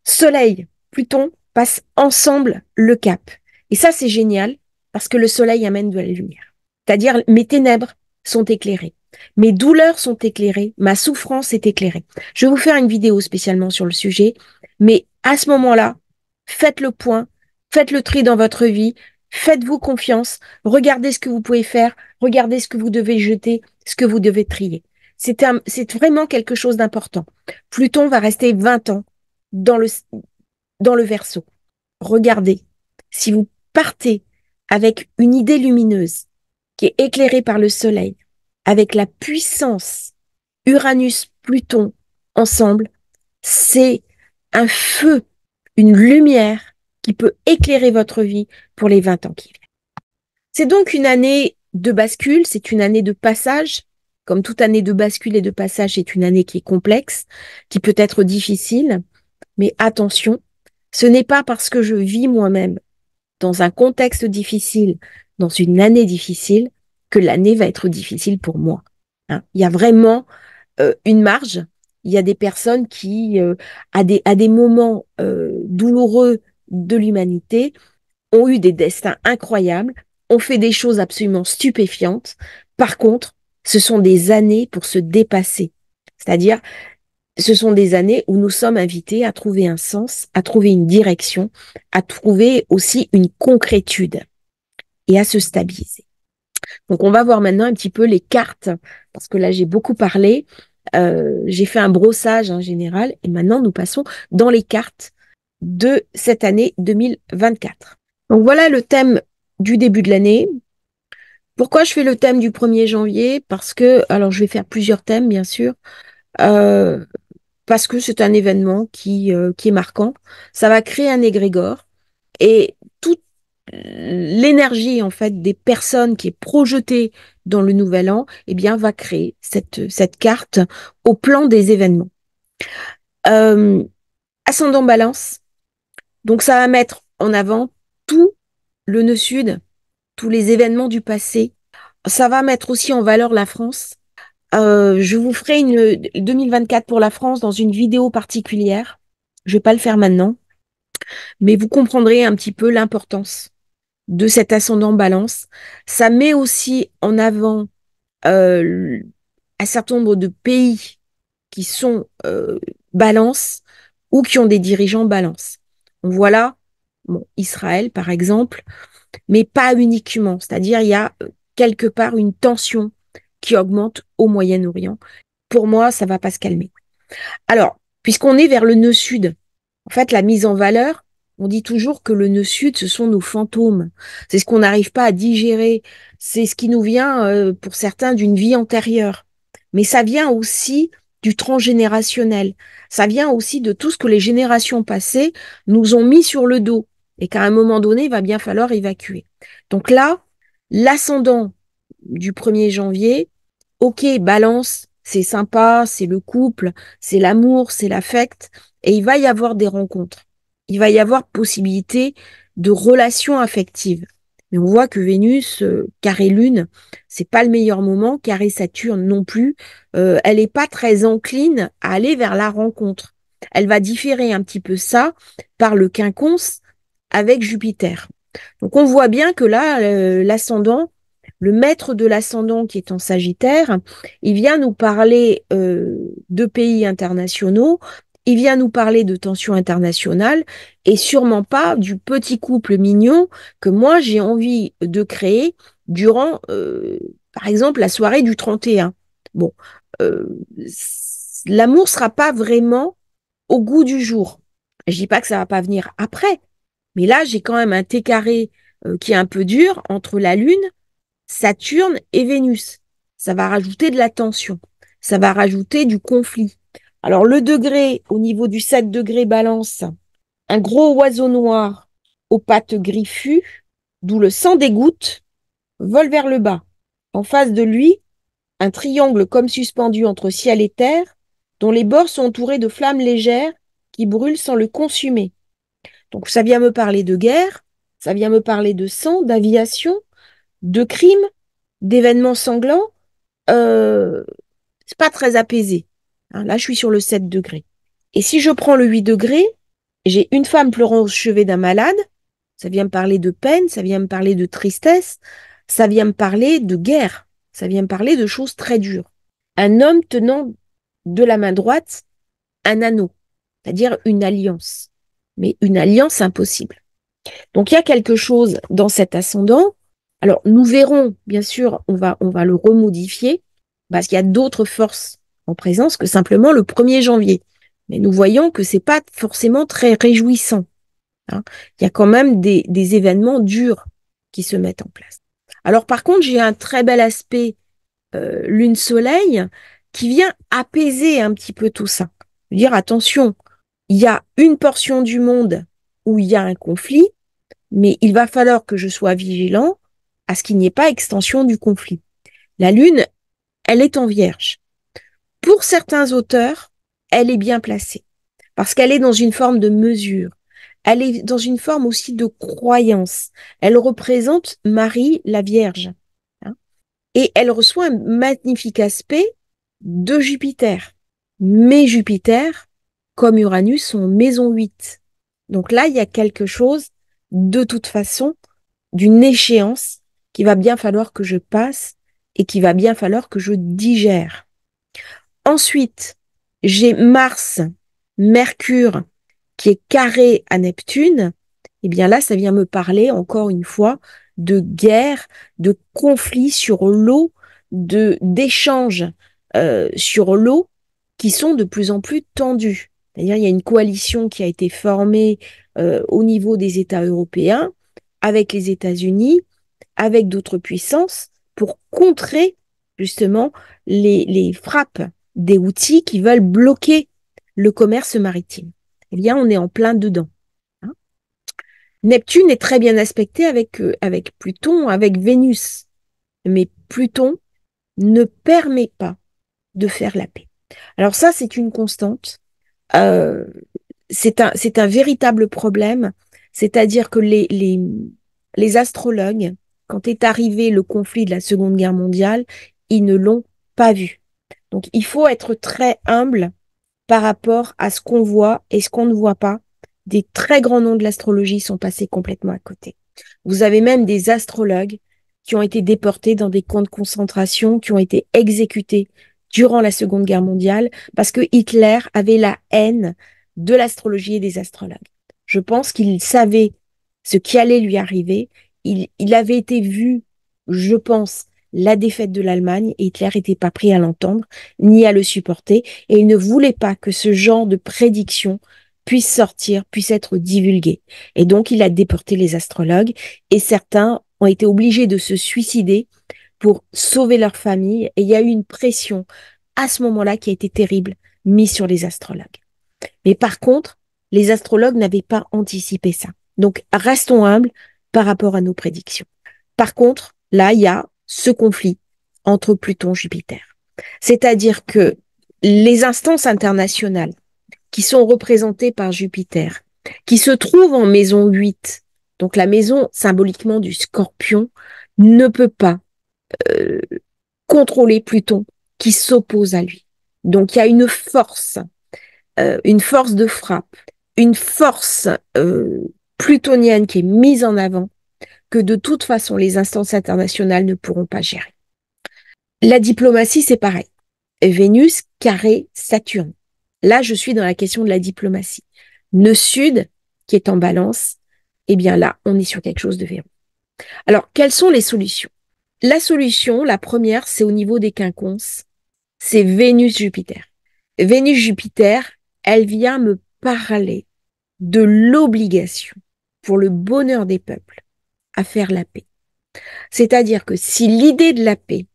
Soleil, Pluton passent ensemble le cap. Et ça, c'est génial parce que le Soleil amène de la lumière. C'est-à-dire, mes ténèbres sont éclairées. Mes douleurs sont éclairées. Ma souffrance est éclairée. Je vais vous faire une vidéo spécialement sur le sujet. Mais à ce moment-là, faites le point, faites le tri dans votre vie, faites-vous confiance, regardez ce que vous pouvez faire, regardez ce que vous devez jeter, ce que vous devez trier. C'est vraiment quelque chose d'important. Pluton va rester 20 ans dans le Verseau. Regardez, si vous partez avec une idée lumineuse qui est éclairée par le Soleil, avec la puissance Uranus-Pluton ensemble, c'est un feu, une lumière qui peut éclairer votre vie pour les 20 ans qui viennent. C'est donc une année de bascule, c'est une année de passage. Comme toute année de bascule et de passage, c'est une année qui est complexe, qui peut être difficile. Mais attention, ce n'est pas parce que je vis moi-même dans un contexte difficile, dans une année difficile, que l'année va être difficile pour moi. Hein. Il y a vraiment une marge. Il y a des personnes qui, à des moments douloureux de l'humanité, ont eu des destins incroyables, ont fait des choses absolument stupéfiantes. Par contre, ce sont des années pour se dépasser. C'est-à-dire, ce sont des années où nous sommes invités à trouver un sens, à trouver une direction, à trouver aussi une concrétude et à se stabiliser. Donc, on va voir maintenant un petit peu les cartes, parce que là, j'ai beaucoup parlé. J'ai fait un brossage en général et maintenant, nous passons dans les cartes de cette année 2024. Donc, voilà le thème du début de l'année. Pourquoi je fais le thème du 1er janvier? Parce que, alors, je vais faire plusieurs thèmes, bien sûr. Parce que c'est un événement qui est marquant. Ça va créer un égrégore et toute l'énergie en fait des personnes qui est projetée dans le nouvel an, eh bien, va créer cette carte au plan des événements. Ascendant Balance, donc ça va mettre en avant tout le nœud sud, tous les événements du passé. Ça va mettre aussi en valeur la France. Je vous ferai une 2024 pour la France dans une vidéo particulière. Je vais pas le faire maintenant, mais vous comprendrez un petit peu l'importance de cet ascendant Balance. Ça met aussi en avant un certain nombre de pays qui sont Balance ou qui ont des dirigeants Balance. On voit là, bon, Israël par exemple, mais pas uniquement. C'est-à-dire il y a quelque part une tension qui augmente au Moyen-Orient. Pour moi, ça va pas se calmer. Alors, puisqu'on est vers le nœud sud, en fait, la mise en valeur, on dit toujours que le nœud sud, ce sont nos fantômes. C'est ce qu'on n'arrive pas à digérer. C'est ce qui nous vient, pour certains, d'une vie antérieure. Mais ça vient aussi du transgénérationnel. Ça vient aussi de tout ce que les générations passées nous ont mis sur le dos et qu'à un moment donné, il va bien falloir évacuer. Donc là, l'ascendant du 1er janvier, ok, Balance, c'est sympa, c'est le couple, c'est l'amour, c'est l'affect, et il va y avoir des rencontres. il va y avoir possibilité de relations affectives. Mais on voit que Vénus, carré Lune, c'est pas le meilleur moment, carré Saturne non plus. Elle n'est pas très encline à aller vers la rencontre. Elle va différer un petit peu ça par le quinconce avec Jupiter. Donc on voit bien que là, l'ascendant, le maître de l'ascendant qui est en Sagittaire, il vient nous parler de pays internationaux, il vient nous parler de tensions internationales et sûrement pas du petit couple mignon que moi j'ai envie de créer durant, par exemple, la soirée du 31. Bon, euh, l'amour sera pas vraiment au goût du jour. Je dis pas que ça va pas venir après, mais là, j'ai quand même un T carré qui est un peu dur entre la Lune, Saturne et Vénus. Ça va rajouter de la tension. Ça va rajouter du conflit. Alors, le degré au niveau du 7 degrés balance, un gros oiseau noir aux pattes griffues, d'où le sang des gouttes, vole vers le bas. En face de lui, un triangle comme suspendu entre ciel et terre, dont les bords sont entourés de flammes légères qui brûlent sans le consumer. Donc ça vient me parler de guerre, ça vient me parler de sang, d'aviation, de crimes, d'événements sanglants. Euh, c'est pas très apaisé. Hein, là, je suis sur le 7 degrés. Et si je prends le 8 degrés, j'ai une femme pleurant au chevet d'un malade, ça vient me parler de peine, ça vient me parler de tristesse, ça vient me parler de guerre, ça vient me parler de choses très dures. Un homme tenant de la main droite un anneau, c'est-à-dire une alliance, mais une alliance impossible. Donc il y a quelque chose dans cet ascendant. Alors nous verrons, bien sûr, on va le remodifier parce qu'il y a d'autres forces en présence que simplement le 1er janvier. Mais nous voyons que c'est pas forcément très réjouissant. Hein. Il y a quand même des événements durs qui se mettent en place. Alors par contre, j'ai un très bel aspect lune-soleil qui vient apaiser un petit peu tout ça. Dire attention, il y a une portion du monde où il y a un conflit, mais il va falloir que je sois vigilant à ce qu'il n'y ait pas extension du conflit. La Lune, elle est en Vierge. Pour certains auteurs, elle est bien placée, parce qu'elle est dans une forme de mesure. Elle est dans une forme aussi de croyance. Elle représente Marie, la Vierge. Hein. Et elle reçoit un magnifique aspect de Jupiter. Mais Jupiter, comme Uranus, sont en maison 8. Donc là, il y a quelque chose, de toute façon, d'une échéance qu'il va bien falloir que je passe et qu'il va bien falloir que je digère. Ensuite, j'ai Mars, Mercure, qui est carré à Neptune. Et bien là, ça vient me parler encore une fois de guerre, de conflits sur l'eau, d'échanges sur l'eau qui sont de plus en plus tendus. C'est-à-dire, il y a une coalition qui a été formée au niveau des États européens avec les États-Unis, avec d'autres puissances, pour contrer justement les frappes des Houthis qui veulent bloquer le commerce maritime. Eh bien, on est en plein dedans. Hein. Neptune est très bien aspecté avec Pluton, avec Vénus. Mais Pluton ne permet pas de faire la paix. Alors ça, c'est une constante. Euh, c'est un véritable problème. C'est-à-dire que les astrologues, quand est arrivé le conflit de la Seconde Guerre mondiale, ils ne l'ont pas vu. Donc, il faut être très humble par rapport à ce qu'on voit et ce qu'on ne voit pas. Des très grands noms de l'astrologie sont passés complètement à côté. Vous avez même des astrologues qui ont été déportés dans des camps de concentration, qui ont été exécutés durant la Seconde Guerre mondiale parce que Hitler avait la haine de l'astrologie et des astrologues. Je pense qu'il savait ce qui allait lui arriver. Il avait été vu, je pense, la défaite de l'Allemagne et Hitler n'était pas prêt à l'entendre ni à le supporter et il ne voulait pas que ce genre de prédiction puisse sortir, puisse être divulgué. Et donc, il a déporté les astrologues et certains ont été obligés de se suicider pour sauver leur famille. Et il y a eu une pression à ce moment-là qui a été terrible mise sur les astrologues. Mais par contre, les astrologues n'avaient pas anticipé ça. Donc, restons humbles par rapport à nos prédictions. Par contre, là, il y a ce conflit entre Pluton et Jupiter. C'est-à-dire que les instances internationales qui sont représentées par Jupiter qui se trouve en maison 8, donc la maison symboliquement du Scorpion, ne peut pas euh, contrôler Pluton qui s'oppose à lui. Donc il y a une force de frappe, une force plutonienne qui est mise en avant que de toute façon les instances internationales ne pourront pas gérer. La diplomatie, c'est pareil. Vénus carré Saturne. Là, je suis dans la question de la diplomatie. Nœud sud, qui est en balance, eh bien là, on est sur quelque chose de verrou. Alors, quelles sont les solutions? La solution, la première, c'est au niveau des quinconces, c'est Vénus-Jupiter. Vénus-Jupiter, elle vient me parler de l'obligation pour le bonheur des peuples à faire la paix. C'est-à-dire que si l'idée de la paix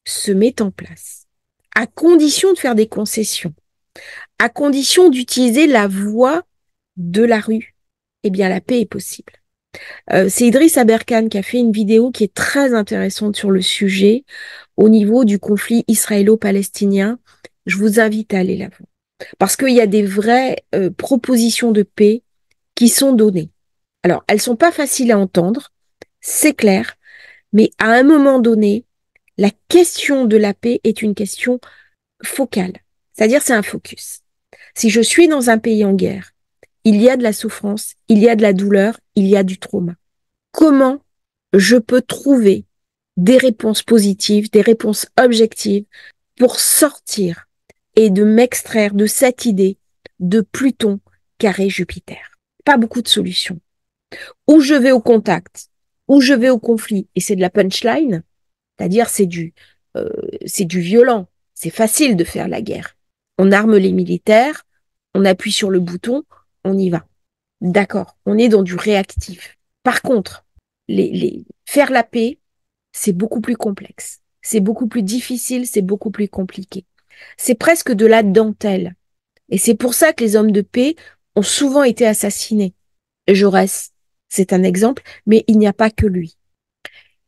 se met en place, à condition de faire des concessions, à condition d'utiliser la voie de la rue, eh bien la paix est possible. C'est Idriss Aberkan qui a fait une vidéo qui est très intéressante sur le sujet au niveau du conflit israélo-palestinien. Je vous invite à aller la voir. Parce qu'il y a des vraies propositions de paix qui sont données. Alors, elles sont pas faciles à entendre, c'est clair, mais à un moment donné, la question de la paix est une question focale. C'est-à-dire, c'est un focus. Si je suis dans un pays en guerre, il y a de la souffrance, il y a de la douleur, il y a du trauma. Comment je peux trouver des réponses positives, des réponses objectives pour sortir et de m'extraire de cette idée de Pluton carré Jupiter? Pas beaucoup de solutions. Ou je vais au contact, ou je vais au conflit, et c'est de la punchline, c'est-à-dire c'est du violent. C'est facile de faire la guerre. On arme les militaires, on appuie sur le bouton, on y va. D'accord, on est dans du réactif. Par contre, faire la paix, c'est beaucoup plus complexe. C'est beaucoup plus difficile, c'est beaucoup plus compliqué. C'est presque de la dentelle. Et c'est pour ça que les hommes de paix ont souvent été assassinés. Jaurès, c'est un exemple, mais il n'y a pas que lui.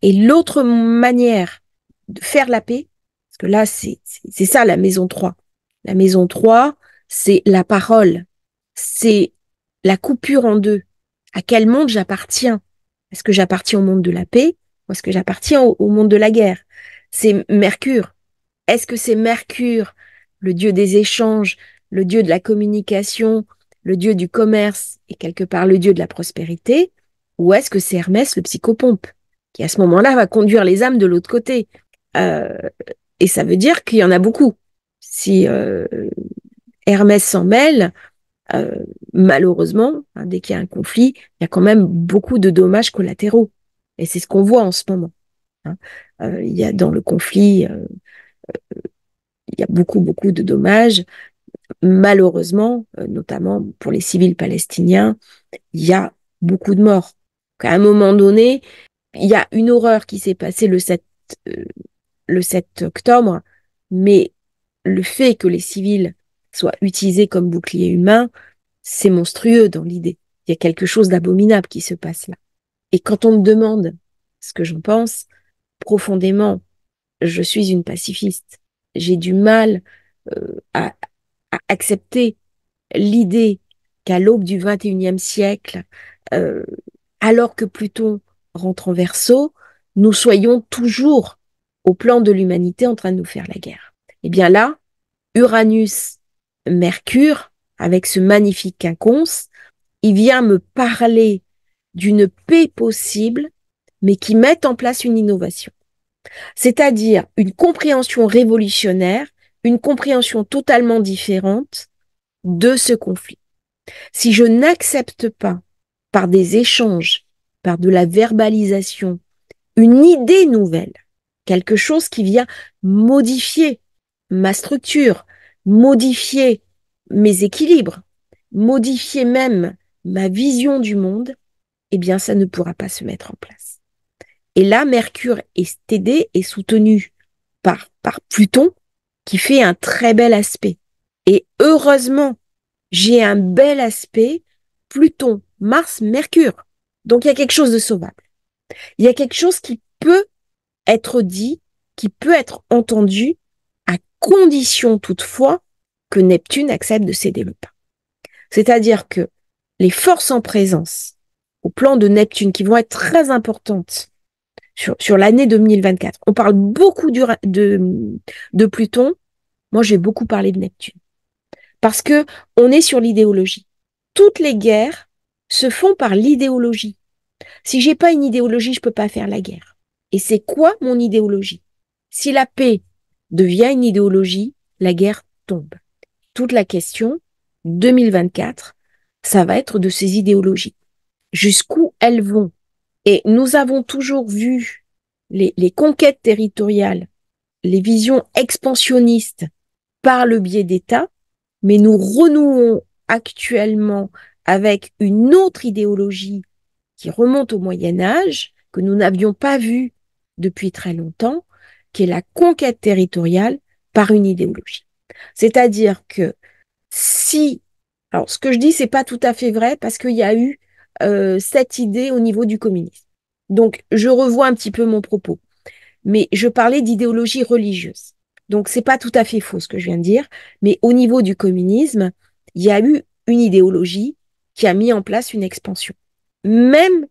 Et l'autre manière de faire la paix, parce que là, c'est ça la maison 3. La maison 3, c'est la parole, c'est la coupure en deux. À quel monde j'appartiens? Est-ce que j'appartiens au monde de la paix ou est-ce que j'appartiens au monde de la guerre? C'est Mercure. Est-ce que c'est Mercure, le dieu des échanges, le dieu de la communication, le dieu du commerce et quelque part le dieu de la prospérité? Ou est-ce que c'est Hermès, le psychopompe, qui à ce moment-là va conduire les âmes de l'autre côté? Euh, et ça veut dire qu'il y en a beaucoup. Si Hermès s'en mêle, malheureusement, hein, dès qu'il y a un conflit, il y a quand même beaucoup de dommages collatéraux. Et c'est ce qu'on voit en ce moment. Hein. Il y a dans le conflit, il y a beaucoup, beaucoup de dommages. Malheureusement, notamment pour les civils palestiniens, il y a beaucoup de morts. À un moment donné, il y a une horreur qui s'est passée euh, le 7 octobre, mais le fait que les civils soient utilisés comme boucliers humains, c'est monstrueux dans l'idée. Il y a quelque chose d'abominable qui se passe là. Et quand on me demande ce que j'en pense, profondément, je suis une pacifiste. J'ai du mal à accepter l'idée qu'à l'aube du 21e siècle, euh, alors que Pluton rentre en Verseau, nous soyons toujours au plan de l'humanité en train de nous faire la guerre. Eh bien là, Uranus, Mercure, avec ce magnifique quinconce, il vient me parler d'une paix possible, mais qui met en place une innovation. C'est-à-dire une compréhension révolutionnaire, une compréhension totalement différente de ce conflit. Si je n'accepte pas, par des échanges, par de la verbalisation, une idée nouvelle, quelque chose qui vient modifier ma structure, modifier mes équilibres, modifier même ma vision du monde, eh bien, ça ne pourra pas se mettre en place. Et là, Mercure est aidé et soutenu par Pluton, qui fait un très bel aspect. Et heureusement, j'ai un bel aspect Pluton, Mars, Mercure. Donc, il y a quelque chose de sauvable. Il y a quelque chose qui peut être dit, qui peut être entendu, à condition toutefois que Neptune accepte de céder le pas. C'est-à-dire que les forces en présence au plan de Neptune qui vont être très importantes sur l'année 2024. On parle beaucoup de Pluton. Moi, j'ai beaucoup parlé de Neptune. Parce que on est sur l'idéologie. Toutes les guerres se font par l'idéologie. Si j'ai pas une idéologie, je peux pas faire la guerre. Et c'est quoi mon idéologie? Si la paix devient une idéologie, la guerre tombe. Toute la question 2024, ça va être de ces idéologies. Jusqu'où elles vont? Et nous avons toujours vu les conquêtes territoriales, les visions expansionnistes par le biais d'États, mais nous renouons actuellement avec une autre idéologie qui remonte au Moyen Âge, que nous n'avions pas vue depuis très longtemps, qui est la conquête territoriale par une idéologie. C'est-à-dire que si, alors ce que je dis, c'est pas tout à fait vrai parce qu'il y a eu cette idée au niveau du communisme. Donc, je revois un petit peu mon propos, mais je parlais d'idéologie religieuse. Donc, c'est pas tout à fait faux ce que je viens de dire, mais au niveau du communisme, il y a eu une idéologie qui a mis en place une expansion. Même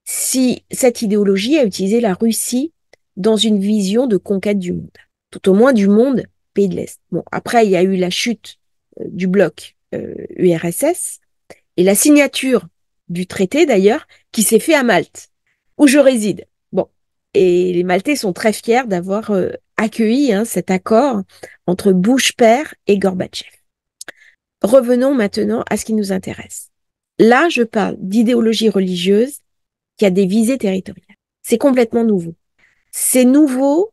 si cette idéologie a utilisé la Russie dans une vision de conquête du monde, tout au moins du monde pays de l'Est. Bon, après, il y a eu la chute du bloc URSS et la signature du traité d'ailleurs qui s'est fait à Malte, où je réside. Bon, et les Maltais sont très fiers d'avoir accueilli cet accord entre Bush père et Gorbatchev. Revenons maintenant à ce qui nous intéresse. Là, je parle d'idéologie religieuse qui a des visées territoriales. C'est complètement nouveau. C'est nouveau.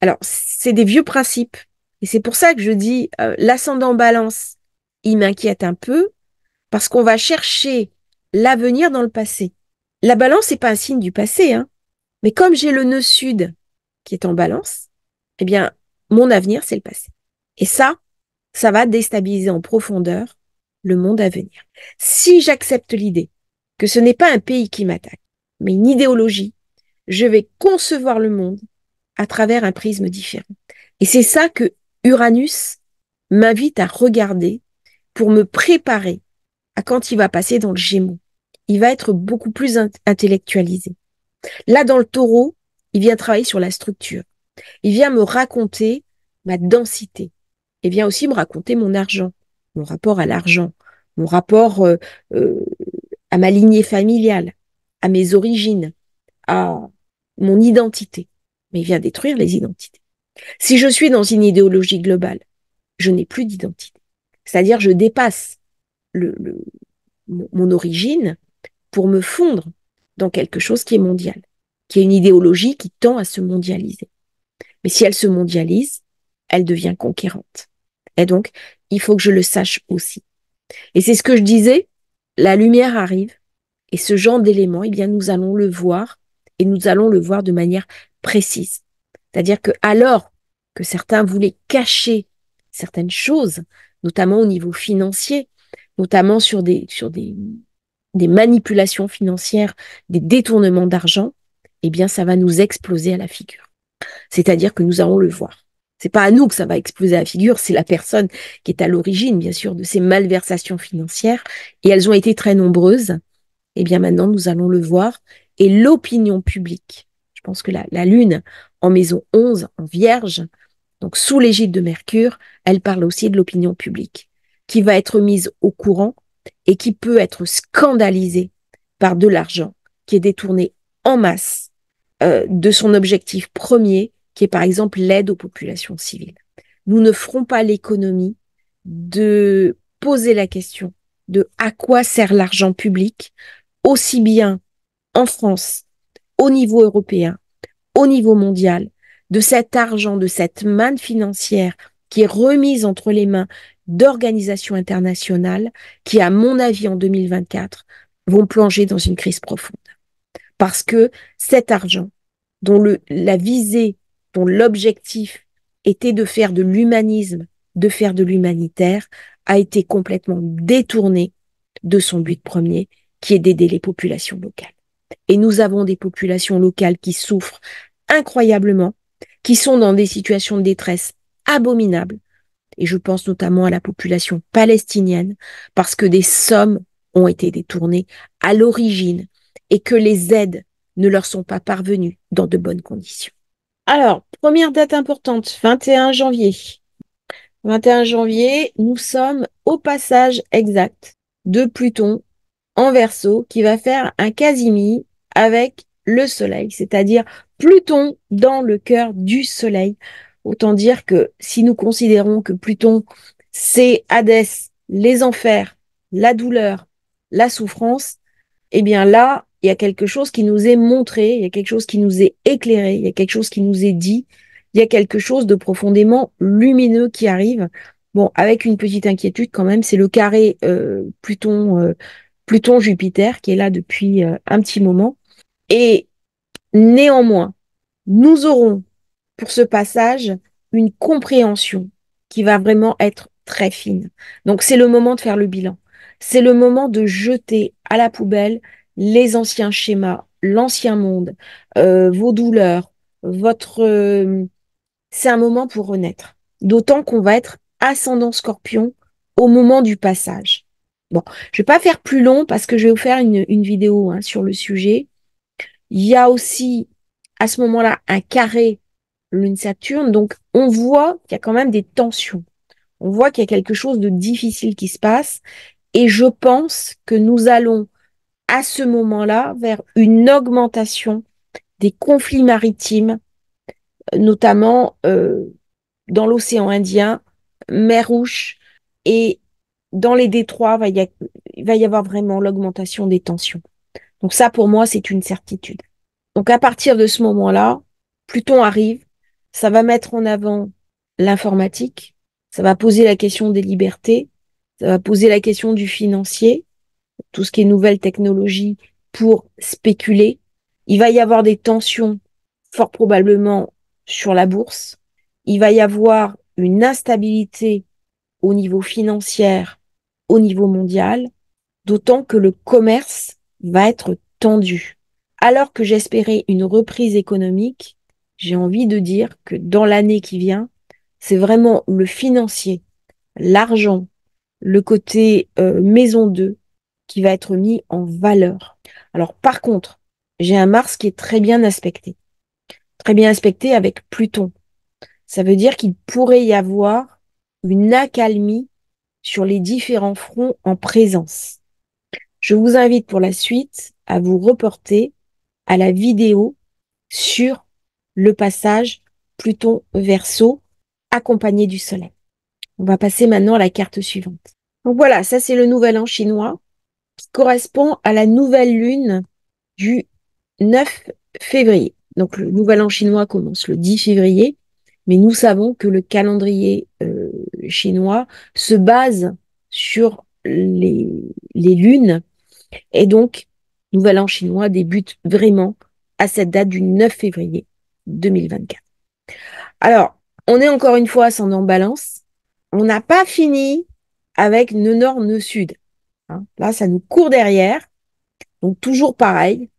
Alors, c'est des vieux principes. Et c'est pour ça que je dis l'ascendant balance, il m'inquiète un peu parce qu'on va chercher l'avenir dans le passé. La balance, c'est pas un signe du passé, hein. Mais comme j'ai le nœud sud qui est en balance, eh bien, mon avenir, c'est le passé. Et ça va déstabiliser en profondeur le monde à venir. Si j'accepte l'idée que ce n'est pas un pays qui m'attaque, mais une idéologie, je vais concevoir le monde à travers un prisme différent. Et c'est ça que Uranus m'invite à regarder pour me préparer à quand il va passer dans le Gémeaux. Il va être beaucoup plus intellectualisé. Là, dans le Taureau, il vient travailler sur la structure. Il vient me raconter ma densité. Il vient aussi me raconter mon argent, mon rapport à l'argent, mon rapport à ma lignée familiale, à mes origines, à mon identité. Mais il vient détruire les identités. Si je suis dans une idéologie globale, je n'ai plus d'identité. C'est-à-dire, je dépasse mon origine pour me fondre dans quelque chose qui est mondial, qui est une idéologie qui tend à se mondialiser. Mais si elle se mondialise, elle devient conquérante. Et donc, il faut que je le sache aussi. Et c'est ce que je disais, la lumière arrive, et ce genre d'éléments, eh bien, nous allons le voir, et nous allons le voir de manière précise. C'est-à-dire que alors que certains voulaient cacher certaines choses, notamment au niveau financier, notamment sur des manipulations financières, des détournements d'argent, eh bien, ça va nous exploser à la figure. C'est-à-dire que nous allons le voir. C'est pas à nous que ça va exploser à la figure, c'est la personne qui est à l'origine, bien sûr, de ces malversations financières. Et elles ont été très nombreuses. Eh bien, maintenant, nous allons le voir. Et l'opinion publique, je pense que la Lune en maison 11, en Vierge, donc sous l'égide de Mercure, elle parle aussi de l'opinion publique, qui va être mise au courant et qui peut être scandalisée par de l'argent qui est détourné en masse de son objectif premier, qui est par exemple l'aide aux populations civiles. Nous ne ferons pas l'économie de poser la question de à quoi sert l'argent public, aussi bien en France, au niveau européen, au niveau mondial, de cet argent, de cette manne financière qui est remise entre les mains d'organisations internationales qui, à mon avis, en 2024, vont plonger dans une crise profonde. Parce que cet argent, dont la visée, dont l'objectif était de faire de l'humanisme, de faire de l'humanitaire, a été complètement détourné de son but premier, qui est d'aider les populations locales. Et nous avons des populations locales qui souffrent incroyablement, qui sont dans des situations de détresse abominables. Et je pense notamment à la population palestinienne, parce que des sommes ont été détournés à l'origine et que les aides ne leur sont pas parvenues dans de bonnes conditions. Alors, première date importante, 21 janvier. 21 janvier, nous sommes au passage exact de Pluton en Verseau qui va faire un quasimi avec le Soleil, c'est-à-dire Pluton dans le cœur du Soleil. Autant dire que si nous considérons que Pluton, c'est Hadès, les enfers, la douleur, la souffrance, eh bien là, il y a quelque chose qui nous est montré, il y a quelque chose qui nous est éclairé, il y a quelque chose qui nous est dit, il y a quelque chose de profondément lumineux qui arrive. Bon, avec une petite inquiétude quand même, c'est le carré Pluton-Jupiter qui est là depuis un petit moment. Et néanmoins, nous aurons pour ce passage une compréhension qui va vraiment être très fine. Donc c'est le moment de faire le bilan. C'est le moment de jeter à la poubelle les anciens schémas, l'ancien monde, vos douleurs, c'est un moment pour renaître. D'autant qu'on va être ascendant Scorpion au moment du passage. Bon, je vais pas faire plus long parce que je vais vous faire une vidéo sur le sujet. Il y a aussi à ce moment-là un carré Lune-Saturne, donc on voit qu'il y a quand même des tensions. On voit qu'il y a quelque chose de difficile qui se passe et je pense que nous allons à ce moment-là vers une augmentation des conflits maritimes, notamment dans l'océan Indien, mer Rouge et dans les détroits, il va y avoir vraiment l'augmentation des tensions. Donc ça, pour moi, c'est une certitude. Donc à partir de ce moment-là, Pluton arrive, ça va mettre en avant l'informatique, ça va poser la question des libertés, ça va poser la question du financier, tout ce qui est nouvelles technologies pour spéculer. Il va y avoir des tensions, fort probablement, sur la bourse. Il va y avoir une instabilité au niveau financier, au niveau mondial, d'autant que le commerce va être tendu. Alors que j'espérais une reprise économique, j'ai envie de dire que dans l'année qui vient, c'est vraiment le financier, l'argent, le côté maison 2 qui va être mis en valeur. Alors par contre, j'ai un Mars qui est très bien aspecté avec Pluton. Ça veut dire qu'il pourrait y avoir une accalmie sur les différents fronts en présence. Je vous invite pour la suite à vous reporter à la vidéo sur le passage Pluton-Verseau accompagné du Soleil. On va passer maintenant à la carte suivante. Donc voilà, ça c'est le nouvel an chinois qui correspond à la nouvelle lune du 9 février. Donc le nouvel an chinois commence le 10 février, mais nous savons que le calendrier chinois se base sur les lunes et donc nouvel an chinois débute vraiment à cette date du 9 février 2024. Alors, on est encore une fois ascendant Balance. On n'a pas fini avec nœud nord, nœud sud. Là, ça nous court derrière. Donc, toujours pareil.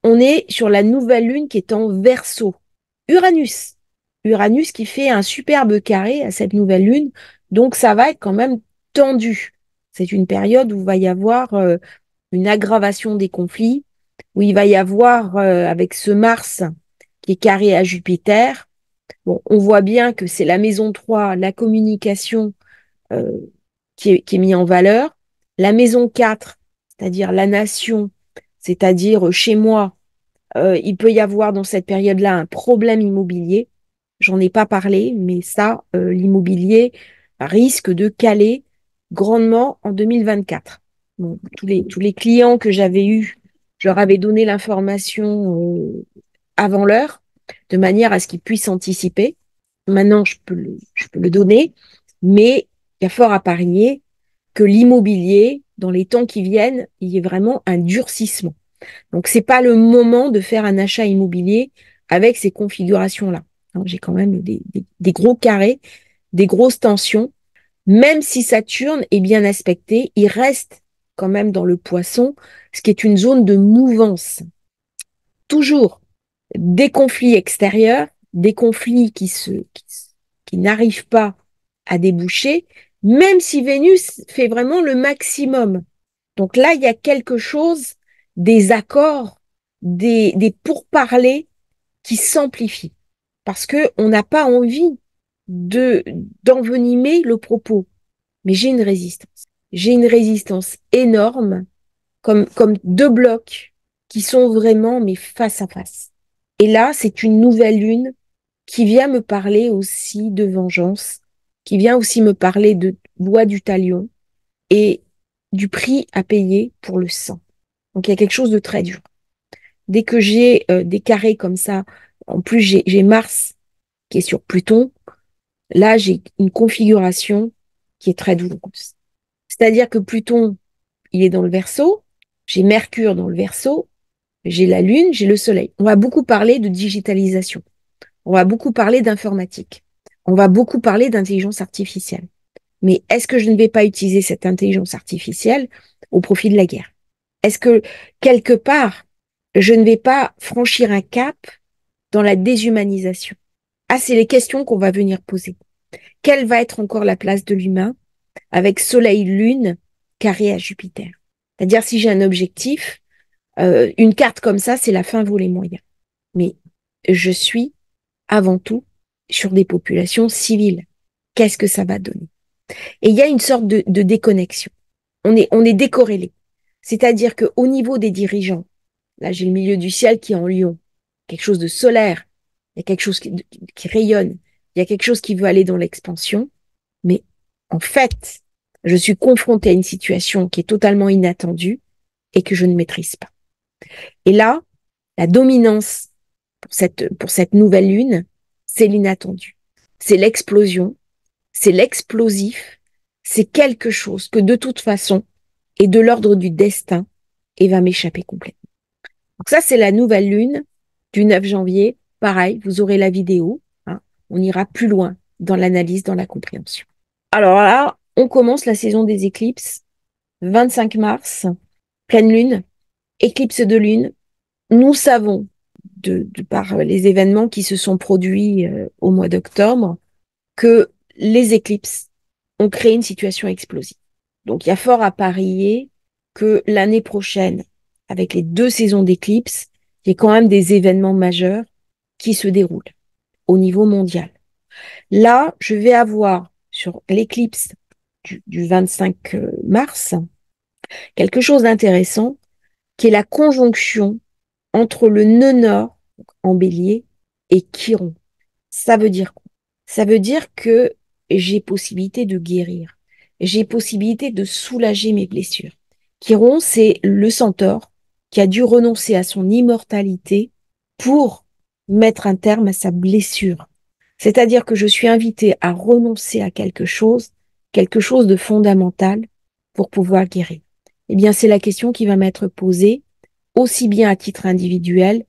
On est sur la nouvelle lune qui est en Verseau. Uranus. Uranus qui fait un superbe carré à cette nouvelle lune. Donc, ça va être quand même tendu. C'est une période où il va y avoir une aggravation des conflits, où il va y avoir, avec ce Mars qui est carré à Jupiter, bon, on voit bien que c'est la maison 3, la communication, euh, qui est mise en valeur. La maison 4, c'est-à-dire la nation, c'est-à-dire chez moi, il peut y avoir dans cette période-là un problème immobilier. J'en ai pas parlé, mais ça, l'immobilier risque de caler grandement en 2024. Bon, tous les clients que j'avais eus, je leur avais donné l'information avant l'heure, de manière à ce qu'ils puissent anticiper. Maintenant, je peux le donner, mais il y a fort à parier que l'immobilier, dans les temps qui viennent, il y ait vraiment un durcissement. Donc, c'est pas le moment de faire un achat immobilier avec ces configurations-là. J'ai quand même des gros carrés, des grosses tensions. Même si Saturne est bien aspecté, il reste quand même dans le Poisson, ce qui est une zone de mouvance. Toujours des conflits extérieurs, des conflits qui n'arrivent pas à déboucher, même si Vénus fait vraiment le maximum. Donc là, il y a quelque chose, des accords, des pourparlers qui s'amplifient parce que on n'a pas envie d'envenimer le propos. Mais j'ai une résistance. J'ai une résistance énorme, comme deux blocs qui sont vraiment mais face à face. Et là, c'est une nouvelle lune qui vient me parler aussi de vengeance, qui vient aussi me parler de loi du talion et du prix à payer pour le sang. Donc il y a quelque chose de très dur. Dès que j'ai des carrés comme ça, en plus j'ai Mars qui est sur Pluton, là j'ai une configuration qui est très douloureuse. C'est-à-dire que Pluton, il est dans le Verseau, j'ai Mercure dans le Verseau, j'ai la Lune, j'ai le Soleil. On va beaucoup parler de digitalisation, on va beaucoup parler d'informatique, on va beaucoup parler d'intelligence artificielle. Mais est-ce que je ne vais pas utiliser cette intelligence artificielle au profit de la guerre? Est-ce que quelque part, je ne vais pas franchir un cap dans la déshumanisation? Ah, c'est les questions qu'on va venir poser. Quelle va être encore la place de l'humain avec Soleil-Lune carré à Jupiter? C'est-à-dire, si j'ai un objectif, une carte comme ça, c'est la fin vaut les moyens. Mais je suis avant tout sur des populations civiles. Qu'est-ce que ça va donner? Et il y a une sorte de déconnexion. On est décorrélé. C'est-à-dire qu'au niveau des dirigeants, là j'ai le milieu du ciel qui est en lion, quelque chose de solaire, il y a quelque chose qui rayonne, il y a quelque chose qui veut aller dans l'expansion, mais en fait, je suis confrontée à une situation qui est totalement inattendue et que je ne maîtrise pas. Et là, la dominance pour cette nouvelle lune, c'est l'inattendu, c'est l'explosion, c'est l'explosif, c'est quelque chose que de toute façon est de l'ordre du destin et va m'échapper complètement. Donc ça, c'est la nouvelle lune du 9 janvier. Pareil, vous aurez la vidéo. Hein. On ira plus loin dans l'analyse, dans la compréhension. Alors là, on commence la saison des éclipses. 25 mars, pleine lune, éclipse de lune. Nous savons, de par les événements qui se sont produits au mois d'octobre, que les éclipses ont créé une situation explosive. Donc, il y a fort à parier que l'année prochaine, avec les deux saisons d'éclipses, il y a quand même des événements majeurs qui se déroulent au niveau mondial. Là, je vais avoir sur l'éclipse du 25 mars quelque chose d'intéressant qui est la conjonction entre le nœud nord en bélier et Chiron. Ça veut dire quoi? Ça veut dire que j'ai possibilité de guérir. J'ai possibilité de soulager mes blessures. Chiron, c'est le centaure qui a dû renoncer à son immortalité pour mettre un terme à sa blessure. C'est-à-dire que je suis invitée à renoncer à quelque chose de fondamental pour pouvoir guérir. Eh bien, c'est la question qui va m'être posée aussi bien à titre individuel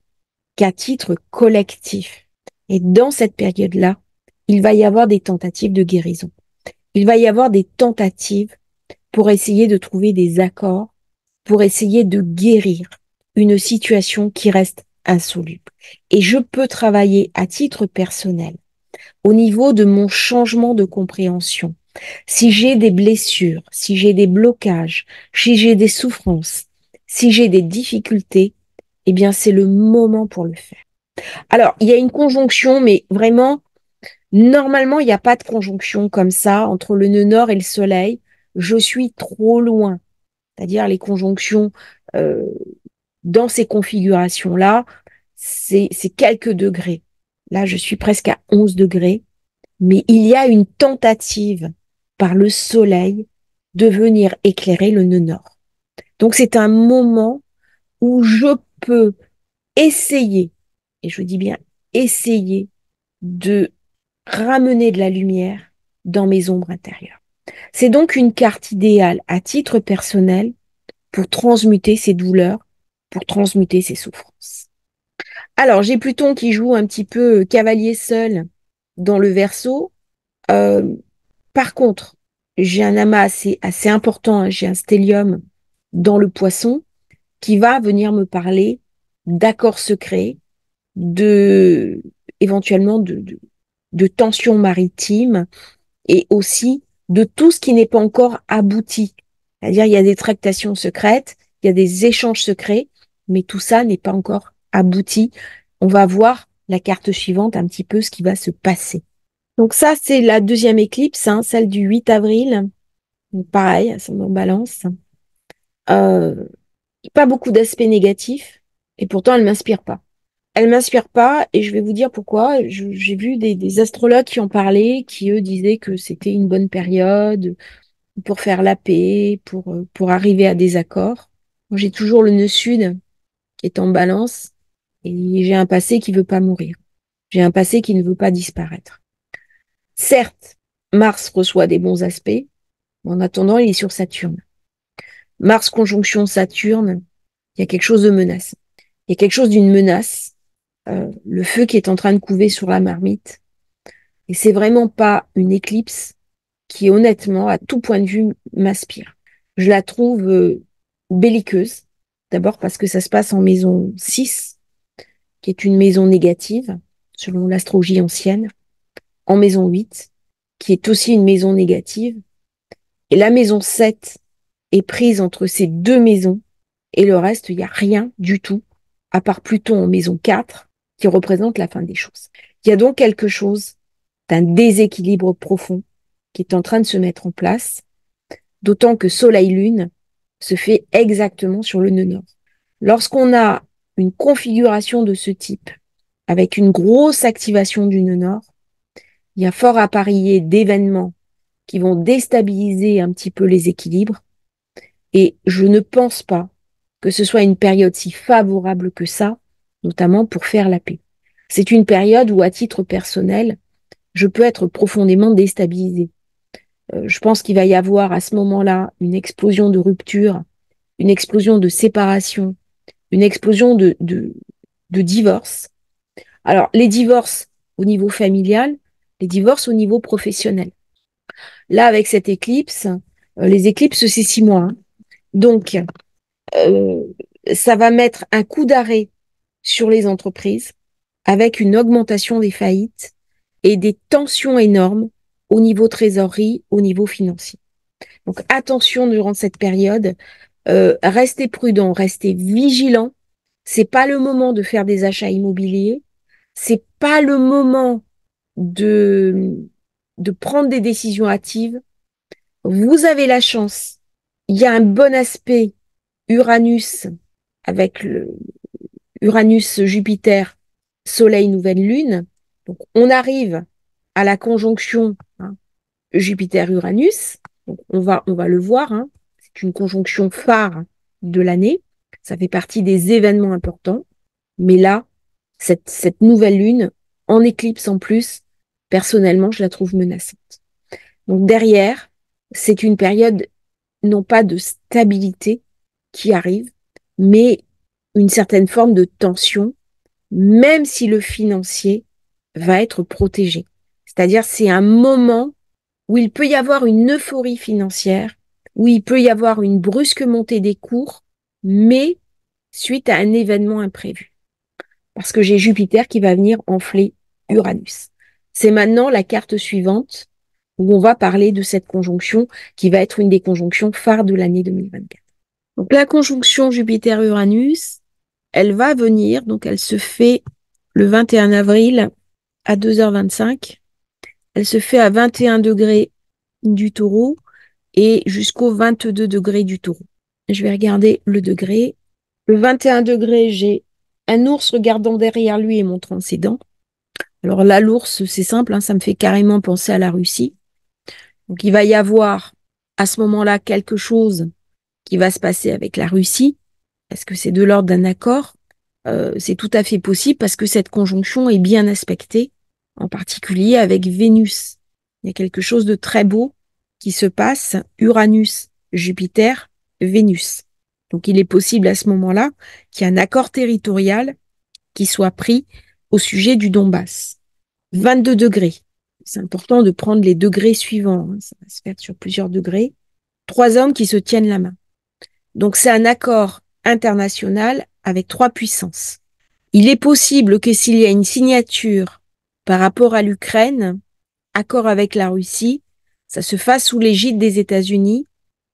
qu'à titre collectif. Et dans cette période-là, il va y avoir des tentatives de guérison. Il va y avoir des tentatives pour essayer de trouver des accords, pour essayer de guérir une situation qui reste insoluble. Et je peux travailler à titre personnel, au niveau de mon changement de compréhension. Si j'ai des blessures, si j'ai des blocages, si j'ai des souffrances, si j'ai des difficultés, eh bien, c'est le moment pour le faire. Alors, il y a une conjonction, mais vraiment, normalement, il n'y a pas de conjonction comme ça entre le nœud nord et le soleil. Je suis trop loin. C'est-à-dire les conjonctions euh, dans ces configurations-là, c'est quelques degrés. Là, je suis presque à 11 degrés, mais il y a une tentative par le soleil de venir éclairer le nœud nord. Donc, c'est un moment où je peux essayer, et je dis bien essayer, de ramener de la lumière dans mes ombres intérieures. C'est donc une carte idéale à titre personnel pour transmuter ces douleurs, pour transmuter ces souffrances. Alors, j'ai Pluton qui joue un petit peu cavalier seul dans le Verseau. Euh, Par contre, j'ai un amas assez important, hein, j'ai un stellium dans le Poisson qui va venir me parler d'accords secrets, de éventuellement de tensions maritimes et aussi de tout ce qui n'est pas encore abouti. C'est-à-dire, il y a des tractations secrètes, il y a des échanges secrets, mais tout ça n'est pas encore abouti. On va voir la carte suivante, un petit peu ce qui va se passer. Donc ça, c'est la deuxième éclipse, hein, celle du 8 avril. Donc pareil, ça me balance. Euh, pas beaucoup d'aspects négatifs, et pourtant, elle m'inspire pas. Elle m'inspire pas, et je vais vous dire pourquoi. J'ai vu des astrologues qui en parlaient, qui eux disaient que c'était une bonne période pour faire la paix, pour arriver à des accords. Moi, j'ai toujours le nœud sud qui est en balance, et j'ai un passé qui veut pas mourir. J'ai un passé qui ne veut pas disparaître. Certes, Mars reçoit des bons aspects, mais en attendant, il est sur Saturne. Mars conjonction Saturne, il y a quelque chose de menace. Il y a quelque chose d'une menace, le feu qui est en train de couver sur la marmite. Et c'est vraiment pas une éclipse qui, honnêtement, à tout point de vue, m'inspire. Je la trouve belliqueuse. D'abord parce que ça se passe en maison 6, qui est une maison négative, selon l'astrologie ancienne, en maison 8, qui est aussi une maison négative. Et la maison 7 est prise entre ces deux maisons, et le reste, il n'y a rien du tout, à part Pluton en maison 4, qui représente la fin des choses. Il y a donc quelque chose d'un déséquilibre profond qui est en train de se mettre en place, d'autant que Soleil-Lune se fait exactement sur le nœud nord. Lorsqu'on a une configuration de ce type, avec une grosse activation du nœud nord, il y a fort à parier d'événements qui vont déstabiliser un petit peu les équilibres, et je ne pense pas que ce soit une période si favorable que ça, notamment pour faire la paix. C'est une période où, à titre personnel, je peux être profondément déstabilisée. Je pense qu'il va y avoir à ce moment-là une explosion de rupture, une explosion de séparation, une explosion de divorce. Alors, les divorces au niveau familial, les divorces au niveau professionnel. Là, avec cette éclipse, les éclipses, c'est 6 mois, hein. Donc, euh, ça va mettre un coup d'arrêt sur les entreprises avec une augmentation des faillites et des tensions énormes au niveau trésorerie, au niveau financier. Donc attention durant cette période, restez prudent, restez vigilant. C'est pas le moment de faire des achats immobiliers, c'est pas le moment de de prendre des décisions hâtives. Vous avez la chance. Il y a un bon aspect Uranus avec le Uranus, Jupiter, Soleil, nouvelle lune. Donc, on arrive à la conjonction, hein, Jupiter-Uranus. Donc, on va le voir, hein. C'est une conjonction phare de l'année. Ça fait partie des événements importants. Mais là, cette nouvelle lune, en éclipse en plus, personnellement, je la trouve menaçante. Donc, derrière, c'est une période non pas de stabilité qui arrive, mais une certaine forme de tension, même si le financier va être protégé. C'est-à-dire, c'est un moment où il peut y avoir une euphorie financière, où il peut y avoir une brusque montée des cours, mais suite à un événement imprévu. Parce que j'ai Jupiter qui va venir enfler Uranus. C'est maintenant la carte suivante où on va parler de cette conjonction qui va être une des conjonctions phares de l'année 2024. Donc la conjonction Jupiter-Uranus, elle va venir, donc elle se fait le 21 avril à 2h25. Elle se fait à 21 degrés du taureau et jusqu'au 22 degrés du taureau. Je vais regarder le degré. Le 21 degrés, j'ai un ours regardant derrière lui et montrant ses dents. Alors là, l'ours, c'est simple, hein, ça me fait carrément penser à la Russie. Donc il va y avoir à ce moment-là quelque chose qui va se passer avec la Russie. Est-ce que c'est de l'ordre d'un accord? C'est tout à fait possible parce que cette conjonction est bien aspectée, en particulier avec Vénus. Il y a quelque chose de très beau qui se passe, Uranus, Jupiter, Vénus. Donc il est possible à ce moment-là qu'il y ait un accord territorial qui soit pris au sujet du Donbass. 22 degrés. C'est important de prendre les degrés suivants, hein. Ça va se faire sur plusieurs degrés. 3 hommes qui se tiennent la main. Donc c'est un accord international avec 3 puissances. Il est possible que s'il y a une signature par rapport à l'Ukraine, accord avec la Russie, ça se fasse sous l'égide des États-Unis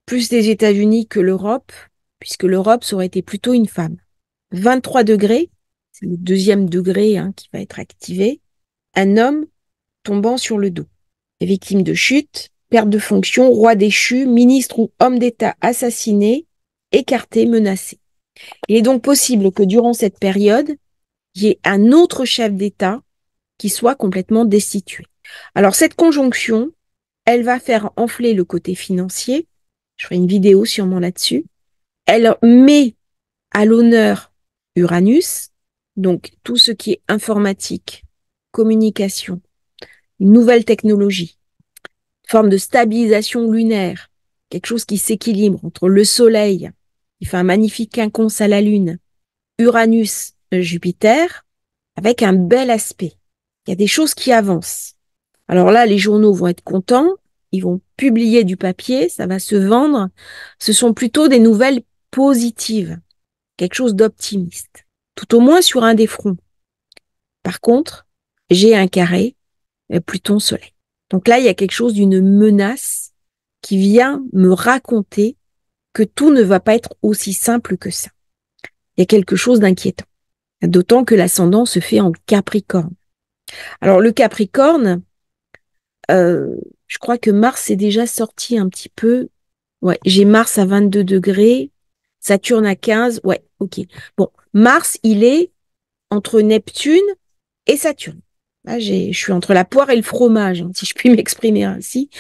plus les États-Unis que l'Europe, puisque l'Europe, ça aurait été plutôt une femme. 23 degrés, c'est le deuxième degré qui va être activé. Un homme tombant sur le dos. Victime de chute, perte de fonction, roi déchu, ministre ou homme d'État assassiné, écarté, menacé. Il est donc possible que durant cette période, il y ait un autre chef d'État qui soit complètement destitué. Alors cette conjonction, elle va faire enfler le côté financier. Je ferai une vidéo sûrement là-dessus. Elle met à l'honneur Uranus, donc tout ce qui est informatique, communication, nouvelle technologie, forme de stabilisation lunaire, quelque chose qui s'équilibre entre le Soleil, qui fait un magnifique quinconce à la Lune, Uranus, Jupiter, avec un bel aspect. Il y a des choses qui avancent. Alors là, les journaux vont être contents, ils vont publier du papier, ça va se vendre. Ce sont plutôt des nouvelles positives, quelque chose d'optimiste, tout au moins sur un des fronts. Par contre, j'ai un carré, Pluton-Soleil. Donc là, il y a quelque chose d'une menace qui vient me raconter que tout ne va pas être aussi simple que ça. Il y a quelque chose d'inquiétant. D'autant que l'ascendant se fait en Capricorne. Alors le Capricorne, je crois que Mars est déjà sorti un petit peu. Ouais, j'ai Mars à 22 degrés, Saturne à 15. Ouais, ok. Bon, Mars, il est entre Neptune et Saturne. Là, je suis entre la poire et le fromage, si je puis m'exprimer ainsi.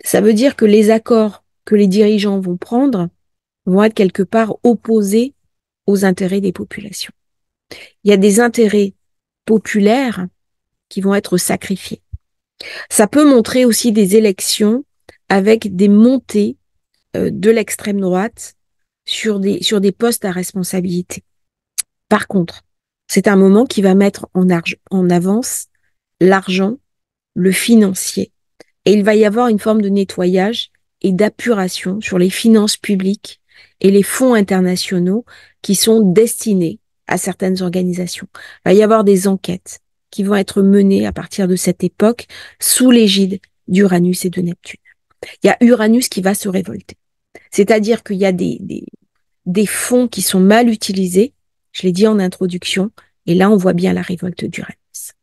Ça veut dire que les accords que les dirigeants vont prendre vont être quelque part opposés aux intérêts des populations. Il y a des intérêts populaires qui vont être sacrifiés. Ça peut montrer aussi des élections avec des montées de l'extrême droite sur des postes à responsabilité. Par contre, c'est un moment qui va mettre en avance l'argent, le financier, et il va y avoir une forme de nettoyage et d'apuration sur les finances publiques et les fonds internationaux qui sont destinés à certaines organisations. Il va y avoir des enquêtes qui vont être menées à partir de cette époque sous l'égide d'Uranus et de Neptune. Il y a Uranus qui va se révolter. C'est-à-dire qu'il y a des fonds qui sont mal utilisés, je l'ai dit en introduction, et là on voit bien la révolte d'Uranus.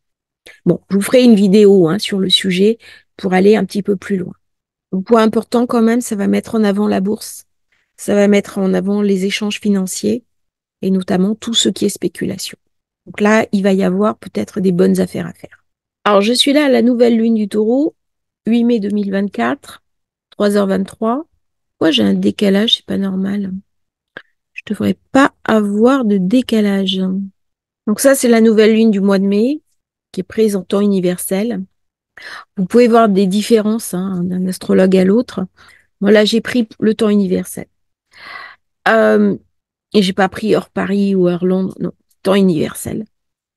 Bon, je vous ferai une vidéo sur le sujet pour aller un petit peu plus loin. Un point important quand même, ça va mettre en avant la bourse, ça va mettre en avant les échanges financiers et notamment tout ce qui est spéculation. Donc là, il va y avoir peut-être des bonnes affaires à faire. Alors, je suis là à la nouvelle lune du Taureau, 8 mai 2024, 3h23. Pourquoi j'ai un décalage? C'est pas normal. Je devrais pas avoir de décalage. Donc ça, c'est la nouvelle lune du mois de mai, qui est prise en temps universel. Vous pouvez voir des différences d'un astrologue à l'autre. Moi, là, j'ai pris le temps universel. Et j'ai pas pris heure Paris ou heure Londres, non, temps universel.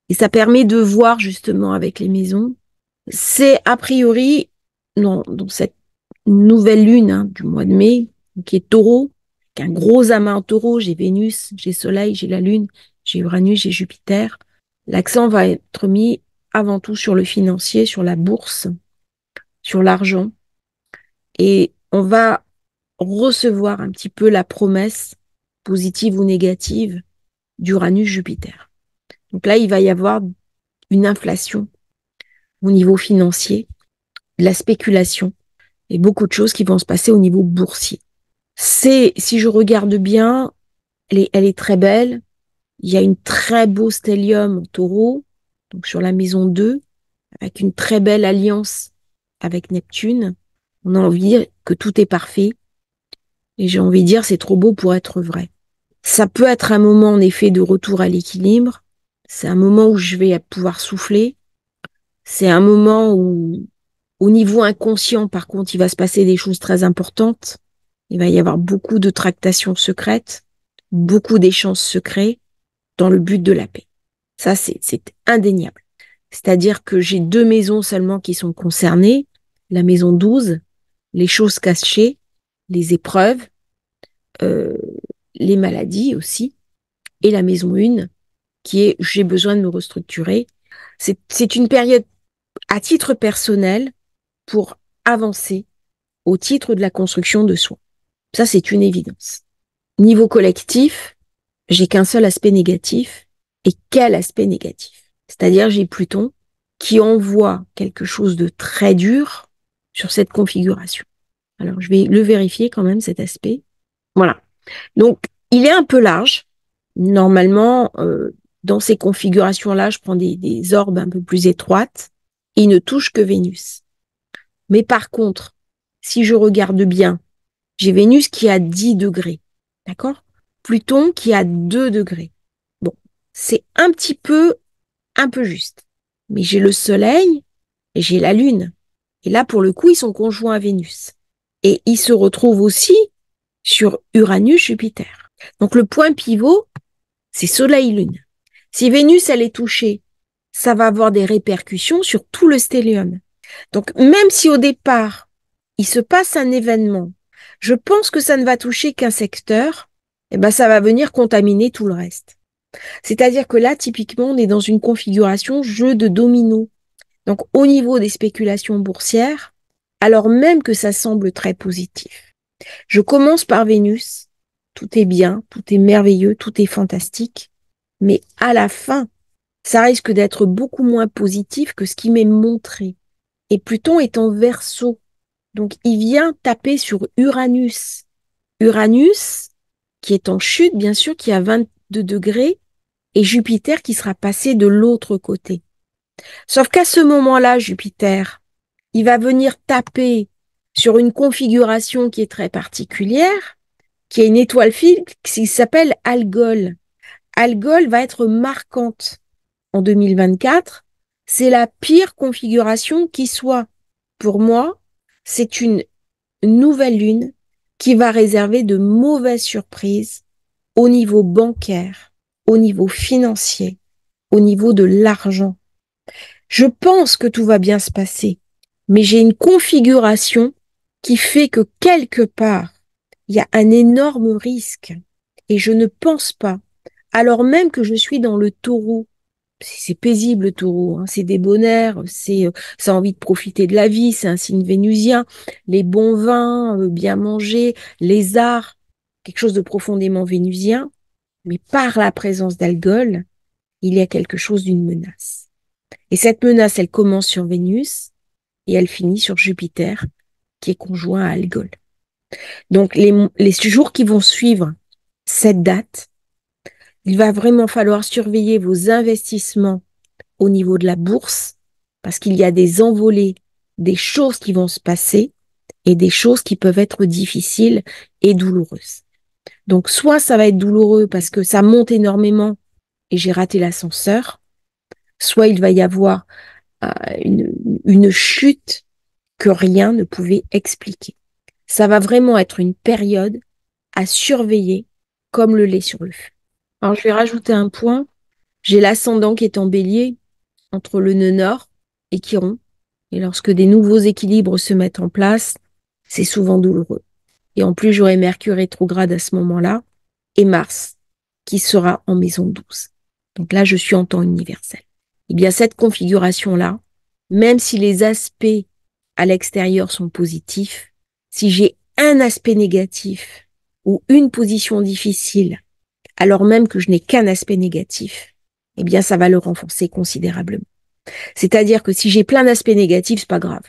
Et ça permet de voir justement avec les maisons. C'est a priori, non, dans cette nouvelle lune du mois de mai, qui est Taureau, avec un gros amas en Taureau, j'ai Vénus, j'ai Soleil, j'ai la Lune, j'ai Uranus, j'ai Jupiter. L'accent va être mis avant tout sur le financier, sur la bourse, sur l'argent. Et on va recevoir un petit peu la promesse, positive ou négative, d'Uranus-Jupiter. Donc là, il va y avoir une inflation au niveau financier, de la spéculation et beaucoup de choses qui vont se passer au niveau boursier. Si je regarde bien, elle est très belle. Il y a une très beau stellium en Taureau, donc sur la maison 2, avec une très belle alliance avec Neptune. On a envie de dire que tout est parfait. Et j'ai envie de dire, c'est trop beau pour être vrai. Ça peut être un moment, en effet, de retour à l'équilibre. C'est un moment où je vais pouvoir souffler. C'est un moment où, au niveau inconscient, par contre, il va se passer des choses très importantes. Il va y avoir beaucoup de tractations secrètes, beaucoup d'échanges secrets dans le but de la paix. Ça, c'est indéniable. C'est-à-dire que j'ai 2 maisons seulement qui sont concernées. La maison 12, les choses cachées, les épreuves, les maladies aussi, et la maison 1, qui est j'ai besoin de me restructurer. C'est une période à titre personnel pour avancer au titre de la construction de soi. Ça, c'est une évidence. Niveau collectif, j'ai qu'un seul aspect négatif. Et quel aspect négatif? C'est-à-dire, j'ai Pluton qui envoie quelque chose de très dur sur cette configuration. Alors, je vais le vérifier quand même, cet aspect. Voilà. Donc, il est un peu large. Normalement, dans ces configurations-là, je prends des orbes un peu plus étroites. Et il ne touche que Vénus. Mais par contre, si je regarde bien, j'ai Vénus qui a 10 degrés. D'accord? Pluton qui a 2 degrés. Bon, c'est un peu juste. Mais j'ai le Soleil et j'ai la Lune. Et là, pour le coup, ils sont conjoints à Vénus. Et ils se retrouvent aussi sur Uranus-Jupiter. Donc le point pivot, c'est Soleil-Lune. Si Vénus, elle est touchée, ça va avoir des répercussions sur tout le stellium. Donc même si au départ, il se passe un événement, je pense que ça ne va toucher qu'un secteur, et ben ça va venir contaminer tout le reste. C'est-à-dire que là, typiquement, on est dans une configuration jeu de domino. Donc au niveau des spéculations boursières, alors même que ça semble très positif. Je commence par Vénus, tout est bien, tout est merveilleux, tout est fantastique, mais à la fin, ça risque d'être beaucoup moins positif que ce qui m'est montré. Et Pluton est en Verseau, donc il vient taper sur Uranus. Uranus, qui est en chute, bien sûr, qui a 22 degrés, et Jupiter qui sera passé de l'autre côté. Sauf qu'à ce moment-là, Jupiter, il va venir taper sur une configuration qui est très particulière, qui est une étoile fixe qui s'appelle Algol. Algol va être marquante en 2024. C'est la pire configuration qui soit. Pour moi, c'est une nouvelle lune qui va réserver de mauvaises surprises au niveau bancaire, au niveau financier, au niveau de l'argent. Je pense que tout va bien se passer, mais j'ai une configuration qui fait que quelque part, il y a un énorme risque et je ne pense pas, alors même que je suis dans le taureau, c'est paisible le taureau, hein, c'est débonnaire, ça a envie de profiter de la vie, c'est un signe vénusien, les bons vins, bien manger, les arts, quelque chose de profondément vénusien, mais par la présence d'Algol, il y a quelque chose d'une menace. Et cette menace, elle commence sur Vénus et elle finit sur Jupiter, qui est conjoint à Algol. Donc, les jours qui vont suivre cette date, il va vraiment falloir surveiller vos investissements au niveau de la bourse, parce qu'il y a des envolées, des choses qui vont se passer et des choses qui peuvent être difficiles et douloureuses. Donc, soit ça va être douloureux parce que ça monte énormément et j'ai raté l'ascenseur, soit il va y avoir une chute que rien ne pouvait expliquer. Ça va vraiment être une période à surveiller comme le lait sur le feu. Alors, je vais rajouter un point. J'ai l'ascendant qui est en bélier entre le nœud nord et Chiron. Et lorsque des nouveaux équilibres se mettent en place, c'est souvent douloureux. Et en plus, j'aurai Mercure rétrograde à ce moment-là et Mars qui sera en maison 12. Donc là, je suis en temps universel. Eh bien, cette configuration-là, même si les aspects à l'extérieur sont positifs, si j'ai un aspect négatif ou une position difficile, alors même que je n'ai qu'un aspect négatif, eh bien, ça va le renforcer considérablement. C'est-à-dire que si j'ai plein d'aspects négatifs, c'est pas grave.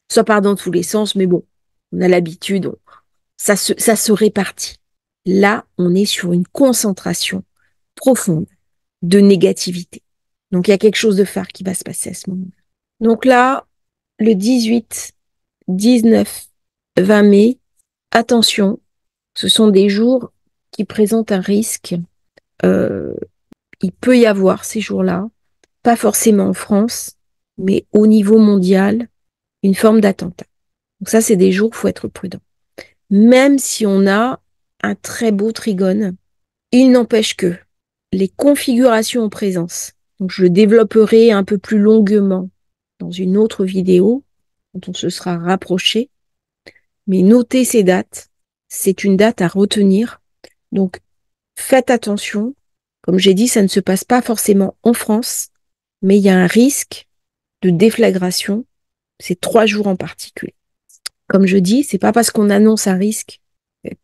Ça part dans tous les sens, mais bon, on a l'habitude, ça se répartit. Là, on est sur une concentration profonde de négativité. Donc, il y a quelque chose de phare qui va se passer à ce moment-là. Donc là, le 18, 19, 20 mai, attention, ce sont des jours qui présentent un risque. Euh, il peut y avoir ces jours-là, pas forcément en France, mais au niveau mondial, une forme d'attentat. Donc ça, c'est des jours où il faut être prudent. Même si on a un très beau trigone, il n'empêche que les configurations en présence, donc je le développerai un peu plus longuement dans une autre vidéo, quand on se sera rapproché, mais notez ces dates, c'est une date à retenir. Donc faites attention, comme j'ai dit, ça ne se passe pas forcément en France, mais il y a un risque de déflagration, ces 3 jours en particulier. Comme je dis, c'est pas parce qu'on annonce un risque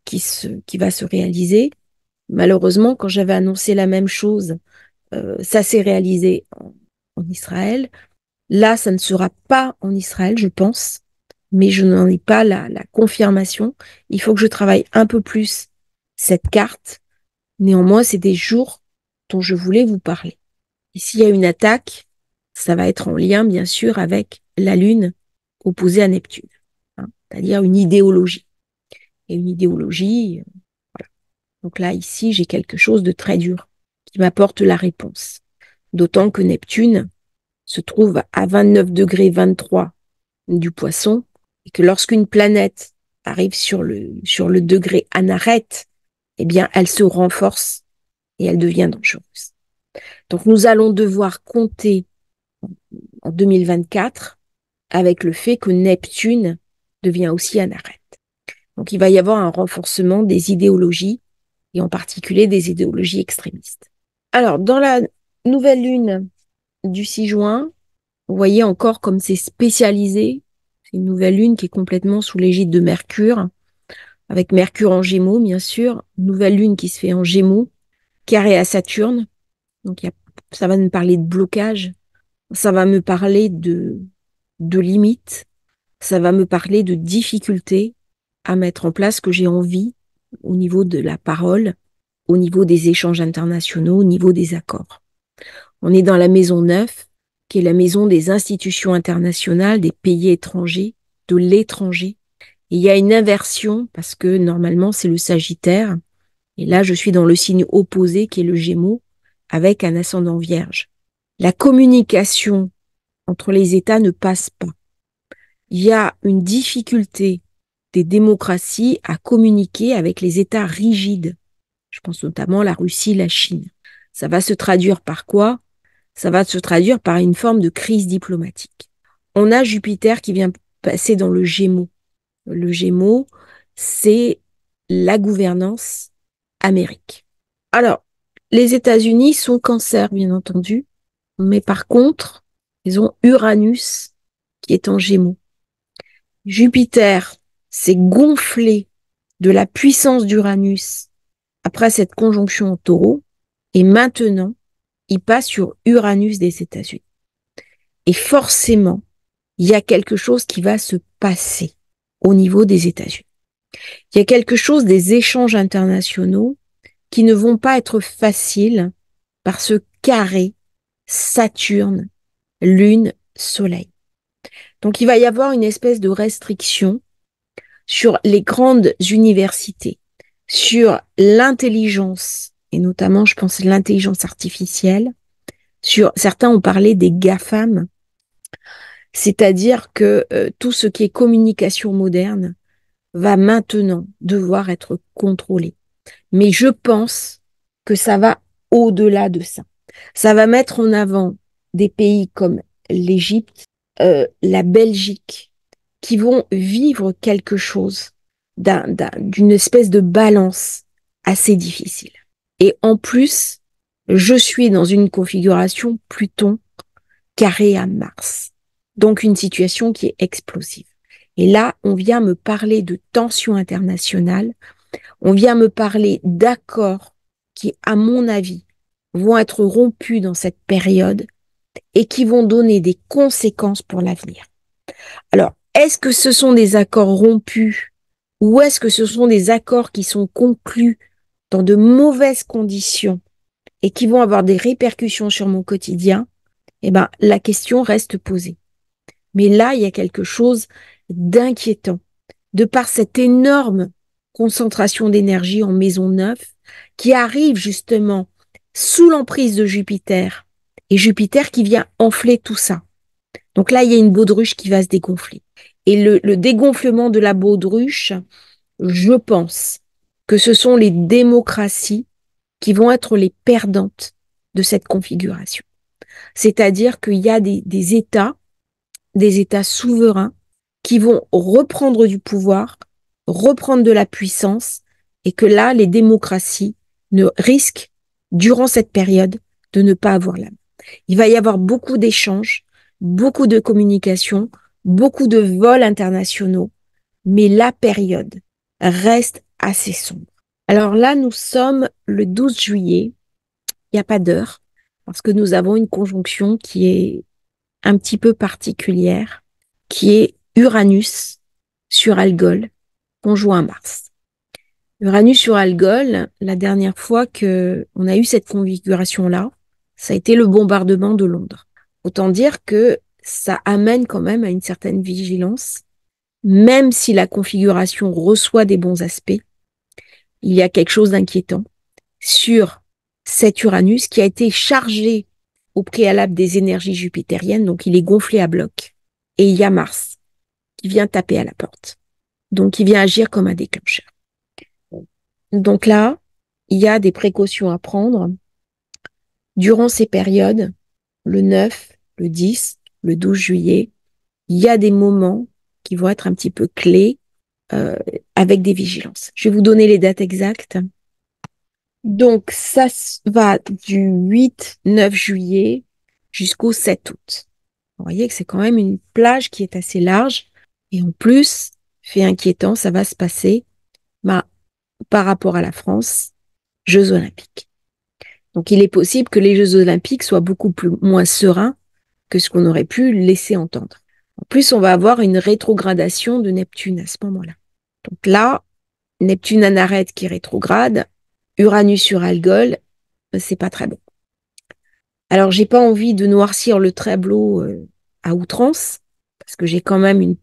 qui va se réaliser. Malheureusement, quand j'avais annoncé la même chose, ça s'est réalisé en Israël. Là, ça ne sera pas en Israël, je pense, mais je n'en ai pas la confirmation. Il faut que je travaille un peu plus cette carte. Néanmoins, c'est des jours dont je voulais vous parler. Et s'il y a une attaque, ça va être en lien, bien sûr, avec la Lune opposée à Neptune, hein, c'est-à-dire une idéologie. Et une idéologie, voilà. Donc là, ici, j'ai quelque chose de très dur qui m'apporte la réponse. D'autant que Neptune se trouve à 29 degrés 23 du Poisson et que lorsqu'une planète arrive sur le degré Anareth, eh bien, elle se renforce et elle devient dangereuse. Donc, nous allons devoir compter en 2024 avec le fait que Neptune devient aussi Anareth. Donc, il va y avoir un renforcement des idéologies et en particulier des idéologies extrémistes. Alors, dans la nouvelle lune du 6 juin, vous voyez encore comme c'est spécialisé. C'est une nouvelle lune qui est complètement sous l'égide de Mercure, avec Mercure en Gémeaux, bien sûr. Une nouvelle lune qui se fait en Gémeaux, carré à Saturne. Donc, ça va me parler de blocage, ça va me parler de limites, ça va me parler de difficultés à mettre en place ce que j'ai envie au niveau de la parole, au niveau des échanges internationaux, au niveau des accords. On est dans la maison 9, qui est la maison des institutions internationales, des pays étrangers, de l'étranger. Et il y a une inversion parce que normalement c'est le Sagittaire. Et là, je suis dans le signe opposé qui est le Gémeaux avec un ascendant Vierge. La communication entre les États ne passe pas. Il y a une difficulté des démocraties à communiquer avec les États rigides. Je pense notamment à la Russie, la Chine. Ça va se traduire par quoi? Ça va se traduire par une forme de crise diplomatique. On a Jupiter qui vient passer dans le Gémeaux. Le Gémeaux, c'est la gouvernance Amérique. Alors, les États-Unis sont Cancer, bien entendu, mais par contre, ils ont Uranus qui est en Gémeaux. Jupiter s'est gonflé de la puissance d'Uranus après cette conjonction en Taureau, et maintenant, il passe sur Uranus des États-Unis. Et forcément, il y a quelque chose qui va se passer au niveau des États-Unis. Il y a quelque chose des échanges internationaux qui ne vont pas être faciles par ce carré Saturne, Lune, Soleil. Donc il va y avoir une espèce de restriction sur les grandes universités, sur l'intelligence, et notamment je pense l'intelligence artificielle. Sur certains ont parlé des GAFAM, c'est-à-dire que tout ce qui est communication moderne va maintenant devoir être contrôlé. Mais je pense que ça va au-delà de ça. Ça va mettre en avant des pays comme l'Égypte, la Belgique, qui vont vivre quelque chose d'une espèce de balance assez difficile. Et en plus, je suis dans une configuration Pluton carré à Mars. Donc une situation qui est explosive. Et là, on vient me parler de tensions internationales, on vient me parler d'accords qui, à mon avis, vont être rompus dans cette période et qui vont donner des conséquences pour l'avenir. Alors, est-ce que ce sont des accords rompus ou est-ce que ce sont des accords qui sont conclus dans de mauvaises conditions et qui vont avoir des répercussions sur mon quotidien? Eh bien, la question reste posée. Mais là, il y a quelque chose d'inquiétant. De par cette énorme concentration d'énergie en maison 9 qui arrive justement sous l'emprise de Jupiter et Jupiter qui vient enfler tout ça. Donc là, il y a une baudruche qui va se dégonfler. Et le dégonflement de la baudruche, je pense que ce sont les démocraties qui vont être les perdantes de cette configuration. C'est-à-dire qu'il y a des États souverains qui vont reprendre du pouvoir, reprendre de la puissance, et que là, les démocraties ne risquent, durant cette période, de ne pas avoir la main. Il va y avoir beaucoup d'échanges, beaucoup de communication, beaucoup de vols internationaux, mais la période reste assez sombre. Alors là, nous sommes le 12 juillet, il n'y a pas d'heure, parce que nous avons une conjonction qui est un petit peu particulière, qui est Uranus sur Algol, conjoint à Mars. Uranus sur Algol, la dernière fois que on a eu cette configuration-là, ça a été le bombardement de Londres. Autant dire que ça amène quand même à une certaine vigilance, même si la configuration reçoit des bons aspects, il y a quelque chose d'inquiétant sur cet Uranus qui a été chargé au préalable des énergies jupitériennes, donc il est gonflé à bloc. Et il y a Mars qui vient taper à la porte, donc il vient agir comme un déclencheur. Donc là, il y a des précautions à prendre durant ces périodes, le 9, le 10, le 12 juillet. Il y a des moments qui vont être un petit peu clés euh, avec des vigilances. Je vais vous donner les dates exactes. Donc, ça va du 8-9 juillet jusqu'au 7 août. Vous voyez que c'est quand même une plage qui est assez large. Et en plus, fait inquiétant, ça va se passer par rapport à la France, Jeux olympiques. Donc, il est possible que les Jeux olympiques soient beaucoup moins sereins que ce qu'on aurait pu laisser entendre. En plus, on va avoir une rétrogradation de Neptune à ce moment-là. Donc là, Neptune en arrête qui rétrograde, Uranus sur Algol, c'est pas très bon. Alors, j'ai pas envie de noircir le tableau à outrance, parce que j'ai quand même une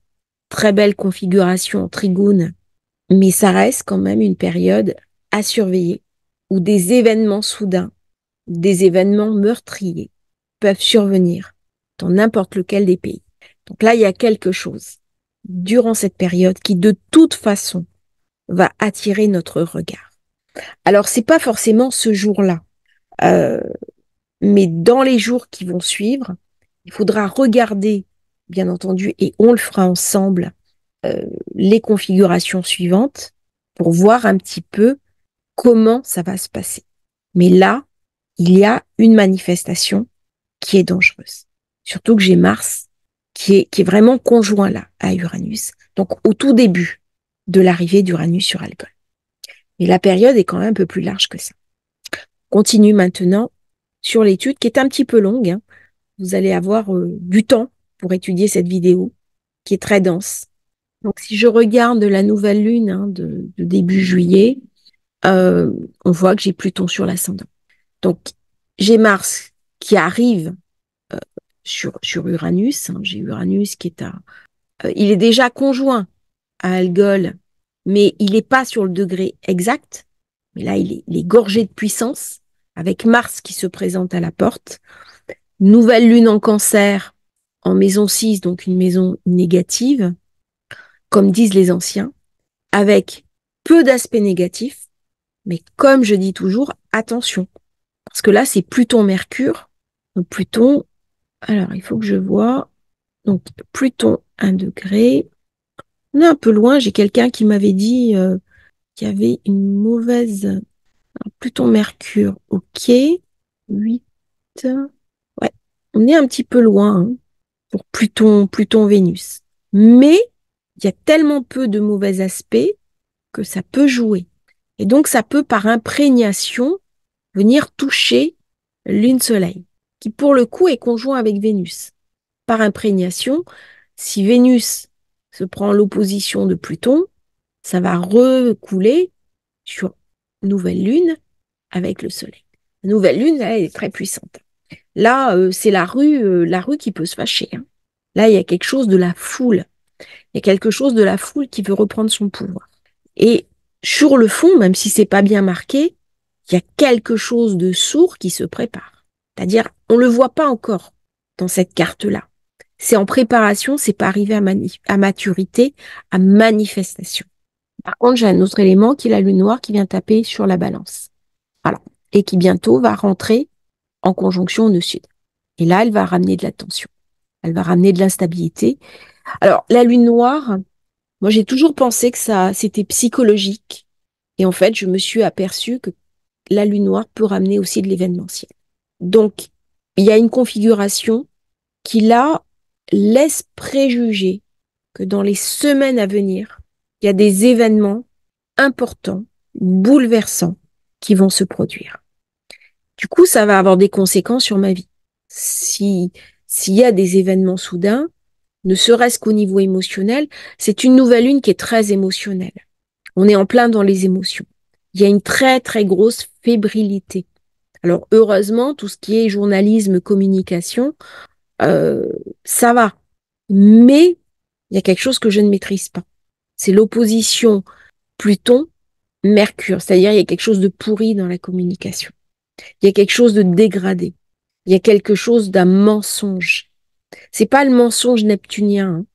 très belle configuration en trigone, mais ça reste quand même une période à surveiller, où des événements soudains, des événements meurtriers peuvent survenir dans n'importe lequel des pays. Donc là, il y a quelque chose durant cette période qui, de toute façon, va attirer notre regard. Alors, c'est pas forcément ce jour-là, euh, mais dans les jours qui vont suivre, il faudra regarder, bien entendu, et on le fera ensemble, les configurations suivantes pour voir un petit peu comment ça va se passer. Mais là, il y a une manifestation qui est dangereuse. Surtout que j'ai Mars qui est vraiment conjoint là à Uranus. Donc au tout début de l'arrivée d'Uranus sur Algol. Et la période est quand même un peu plus large que ça. Continue maintenant sur l'étude qui est un petit peu longue. Hein. Vous allez avoir du temps pour étudier cette vidéo qui est très dense. Donc si je regarde la nouvelle lune de début juillet, on voit que j'ai Pluton sur l'ascendant. Donc j'ai Mars qui arrive sur Uranus. Hein. J'ai Uranus qui est il est déjà conjoint à Algol, mais il n'est pas sur le degré exact. Mais là, il est gorgé de puissance, avec Mars qui se présente à la porte. Nouvelle lune en Cancer, en maison 6, donc une maison négative, comme disent les anciens, avec peu d'aspects négatifs, mais comme je dis toujours, attention, parce que là, c'est Pluton-Mercure. Donc Pluton, alors il faut que je vois, donc Pluton 1 degré. On est un peu loin, j'ai quelqu'un qui m'avait dit qu'il y avait une mauvaise Pluton-Mercure, ok, 8, ouais, on est un petit peu loin hein, pour Pluton-Vénus. Mais il y a tellement peu de mauvais aspects que ça peut jouer. Et donc, ça peut, par imprégnation, venir toucher Lune-Soleil, qui pour le coup est conjoint avec Vénus. Par imprégnation, si Vénus se prend l'opposition de Pluton, ça va recouler sur nouvelle Lune avec le Soleil. La nouvelle Lune, elle est très puissante. Là, c'est la rue qui peut se fâcher. Hein. Là, il y a quelque chose de la foule. Il y a quelque chose de la foule qui veut reprendre son pouvoir. Et sur le fond, même si c'est pas bien marqué, il y a quelque chose de sourd qui se prépare. C'est-à-dire, on le voit pas encore dans cette carte-là. C'est en préparation, c'est pas arrivé à maturité, à manifestation. Par contre, j'ai un autre élément qui est la lune noire qui vient taper sur la balance. Voilà. Et qui bientôt va rentrer en conjonction au nœud sud. Et là, elle va ramener de la tension. Elle va ramener de l'instabilité. Alors, la lune noire, moi, j'ai toujours pensé que ça, c'était psychologique. Et en fait, je me suis aperçue que la lune noire peut ramener aussi de l'événementiel. Donc, il y a une configuration qui, là, laisse préjuger que dans les semaines à venir, il y a des événements importants, bouleversants qui vont se produire. Du coup, ça va avoir des conséquences sur ma vie. S'il y a des événements soudains, ne serait-ce qu'au niveau émotionnel, c'est une nouvelle lune qui est très émotionnelle. On est en plein dans les émotions. Il y a une très, très grosse fébrilité. Alors, heureusement, tout ce qui est journalisme, communication, euh, ça va. Mais il y a quelque chose que je ne maîtrise pas. C'est l'opposition Pluton-Mercure. C'est-à-dire, il y a quelque chose de pourri dans la communication. Il y a quelque chose de dégradé. Il y a quelque chose d'un mensonge. C'est pas le mensonge neptunien, hein.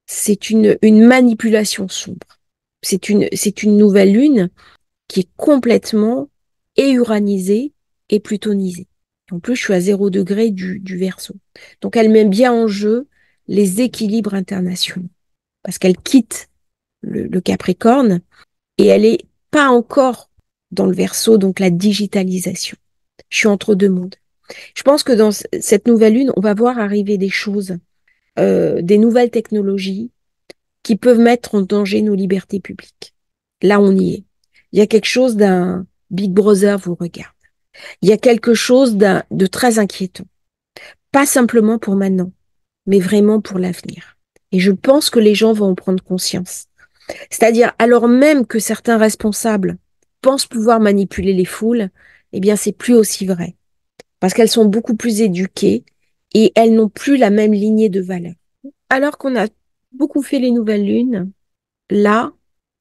C'est une manipulation sombre. C'est une nouvelle lune qui est complètement uranisée et plutonisée. En plus, je suis à 0 degré du Verseau. Donc, elle met bien en jeu les équilibres internationaux parce qu'elle quitte le Capricorne et elle est pas encore dans le Verseau, donc la digitalisation. Je suis entre deux mondes. Je pense que dans cette nouvelle lune, on va voir arriver des choses, des nouvelles technologies qui peuvent mettre en danger nos libertés publiques. Là, on y est. Il y a quelque chose d'un Big Brother vous regarde. Il y a quelque chose de très inquiétant. Pas simplement pour maintenant, mais vraiment pour l'avenir. Et je pense que les gens vont en prendre conscience. C'est-à-dire, alors même que certains responsables pensent pouvoir manipuler les foules, eh bien, c'est plus aussi vrai. Parce qu'elles sont beaucoup plus éduquées et elles n'ont plus la même lignée de valeurs. Alors qu'on a beaucoup fait les nouvelles lunes, là,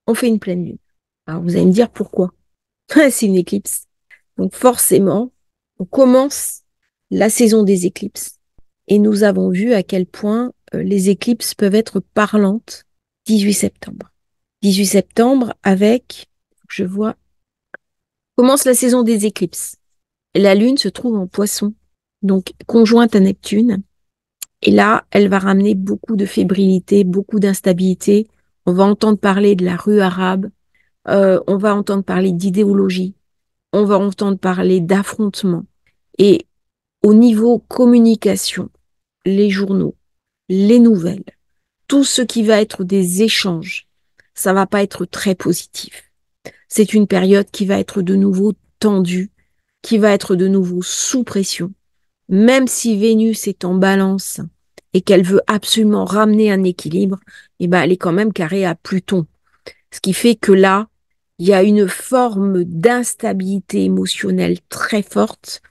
on fait une pleine lune. Alors, vous allez me dire pourquoi. C'est une éclipse. Donc, forcément, on commence la saison des éclipses. Et nous avons vu à quel point les éclipses peuvent être parlantes 18 septembre. 18 septembre avec, je vois, commence la saison des éclipses. La lune se trouve en Poisson, donc conjointe à Neptune. Et là, elle va ramener beaucoup de fébrilité, beaucoup d'instabilité. On va entendre parler de la rue arabe, on va entendre parler d'idéologie, on va entendre parler d'affrontement. Et au niveau communication, les journaux, les nouvelles, tout ce qui va être des échanges, ça va pas être très positif. C'est une période qui va être de nouveau tendue, qui va être de nouveau sous pression. Même si Vénus est en balance et qu'elle veut absolument ramener un équilibre, eh ben, elle est quand même carrée à Pluton. Ce qui fait que là, il y a une forme d'instabilité émotionnelle très forte,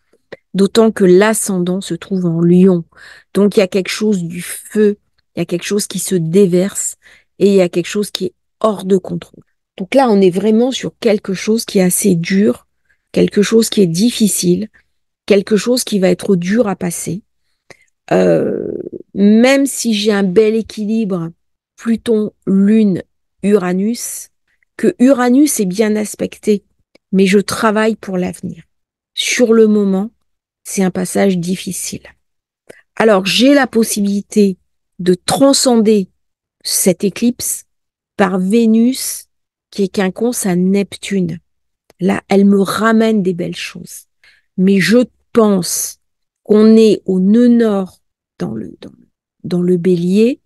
d'autant que l'ascendant se trouve en Lion. Donc, il y a quelque chose du feu, il y a quelque chose qui se déverse et il y a quelque chose qui est hors de contrôle. Donc là, on est vraiment sur quelque chose qui est assez dur, quelque chose qui est difficile, quelque chose qui va être dur à passer. Euh, Même si j'ai un bel équilibre Pluton, Lune, Uranus, que Uranus est bien aspecté, mais je travaille pour l'avenir. Sur le moment, c'est un passage difficile. Alors, j'ai la possibilité de transcender cette éclipse par Vénus, qui est quinconce à Neptune. Là, elle me ramène des belles choses. Mais je pense qu'on est au nœud nord dans le bélier,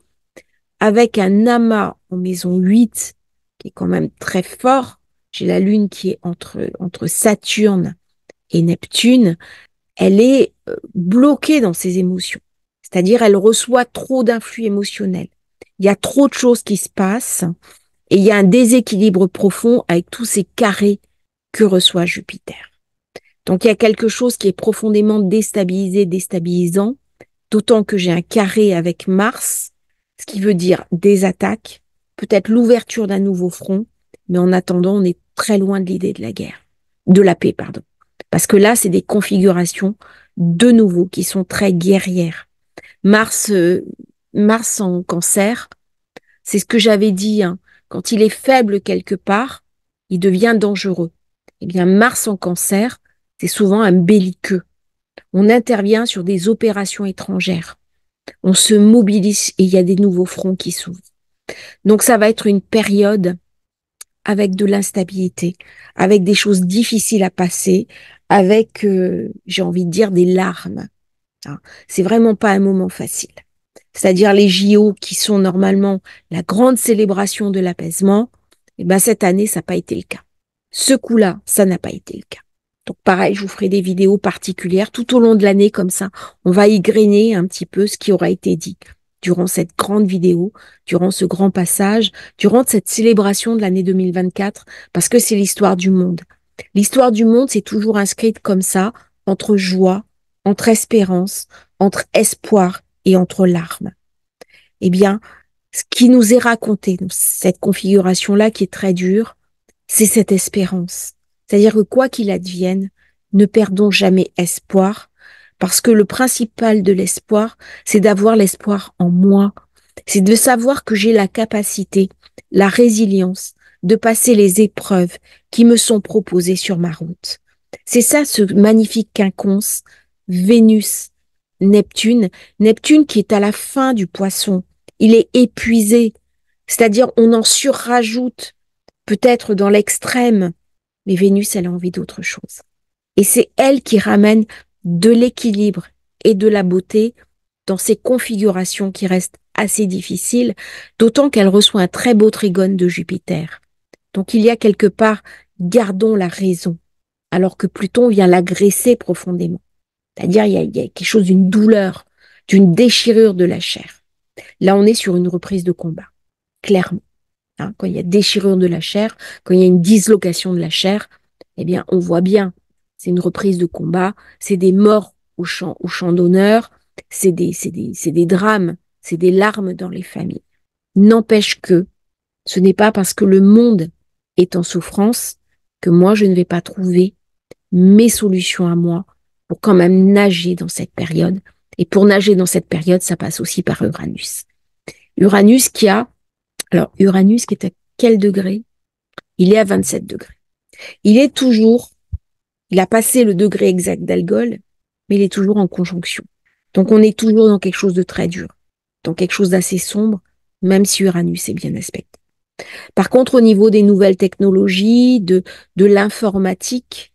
avec un amas en maison 8 qui est quand même très fort. J'ai la lune qui est entre Saturne et Neptune. Elle est bloquée dans ses émotions. C'est-à-dire, elle reçoit trop d'influx émotionnels. Il y a trop de choses qui se passent et il y a un déséquilibre profond avec tous ces carrés que reçoit Jupiter. Donc, il y a quelque chose qui est profondément déstabilisé, déstabilisant, d'autant que j'ai un carré avec Mars, ce qui veut dire des attaques, peut-être l'ouverture d'un nouveau front, mais en attendant, on est très loin de l'idée de la guerre, de la paix, pardon. Parce que là, c'est des configurations de nouveau qui sont très guerrières. Mars, Mars en cancer, c'est ce que j'avais dit, hein. Quand il est faible quelque part, il devient dangereux. Eh bien, Mars en cancer, c'est souvent un belliqueux. On intervient sur des opérations étrangères. On se mobilise et il y a des nouveaux fronts qui s'ouvrent. Donc, ça va être une période avec de l'instabilité, avec des choses difficiles à passer, avec, j'ai envie de dire, des larmes. Hein. C'est vraiment pas un moment facile. C'est-à-dire les JO qui sont normalement la grande célébration de l'apaisement, Et ben cette année, ça n'a pas été le cas. Ce coup-là, ça n'a pas été le cas. Donc pareil, je vous ferai des vidéos particulières tout au long de l'année comme ça. On va égrener un petit peu ce qui aura été dit durant cette grande vidéo, durant ce grand passage, durant cette célébration de l'année 2024, parce que c'est l'histoire du monde. L'histoire du monde, c'est toujours inscrite comme ça, entre joie, entre espérance, entre espoir et entre larmes. Eh bien, ce qui nous est raconté, cette configuration-là qui est très dure, c'est cette espérance. C'est-à-dire que quoi qu'il advienne, ne perdons jamais espoir, parce que le principal de l'espoir, c'est d'avoir l'espoir en moi. C'est de savoir que j'ai la capacité, la résilience de passer les épreuves qui me sont proposées sur ma route. C'est ça ce magnifique quinconce, Vénus, Neptune. Neptune qui est à la fin du poisson. Il est épuisé, c'est-à-dire on en surrajoute peut-être dans l'extrême, mais Vénus, elle a envie d'autre chose. Et c'est elle qui ramène de l'équilibre et de la beauté dans ces configurations qui restent assez difficiles, d'autant qu'elle reçoit un très beau trigone de Jupiter. Donc il y a quelque part, gardons la raison, alors que Pluton vient l'agresser profondément. C'est-à-dire il y a quelque chose d'une douleur, d'une déchirure de la chair. Là, on est sur une reprise de combat, clairement. Hein, quand il y a déchirure de la chair, quand il y a une dislocation de la chair, eh bien, on voit bien, c'est une reprise de combat, c'est des morts au champ d'honneur, c'est des drames, c'est des larmes dans les familles. N'empêche que ce n'est pas parce que le monde est en souffrance que moi, je ne vais pas trouver mes solutions à moi pour quand même nager dans cette période. Et pour nager dans cette période, ça passe aussi par Uranus. Uranus qui a Alors, Uranus qui est à quel degré? Il est à 27 degrés. Il est toujours, il a passé le degré exact d'Algol, mais il est toujours en conjonction. Donc, on est toujours dans quelque chose de très dur, dans quelque chose d'assez sombre, même si Uranus est bien aspecté. Par contre, au niveau des nouvelles technologies, de l'informatique,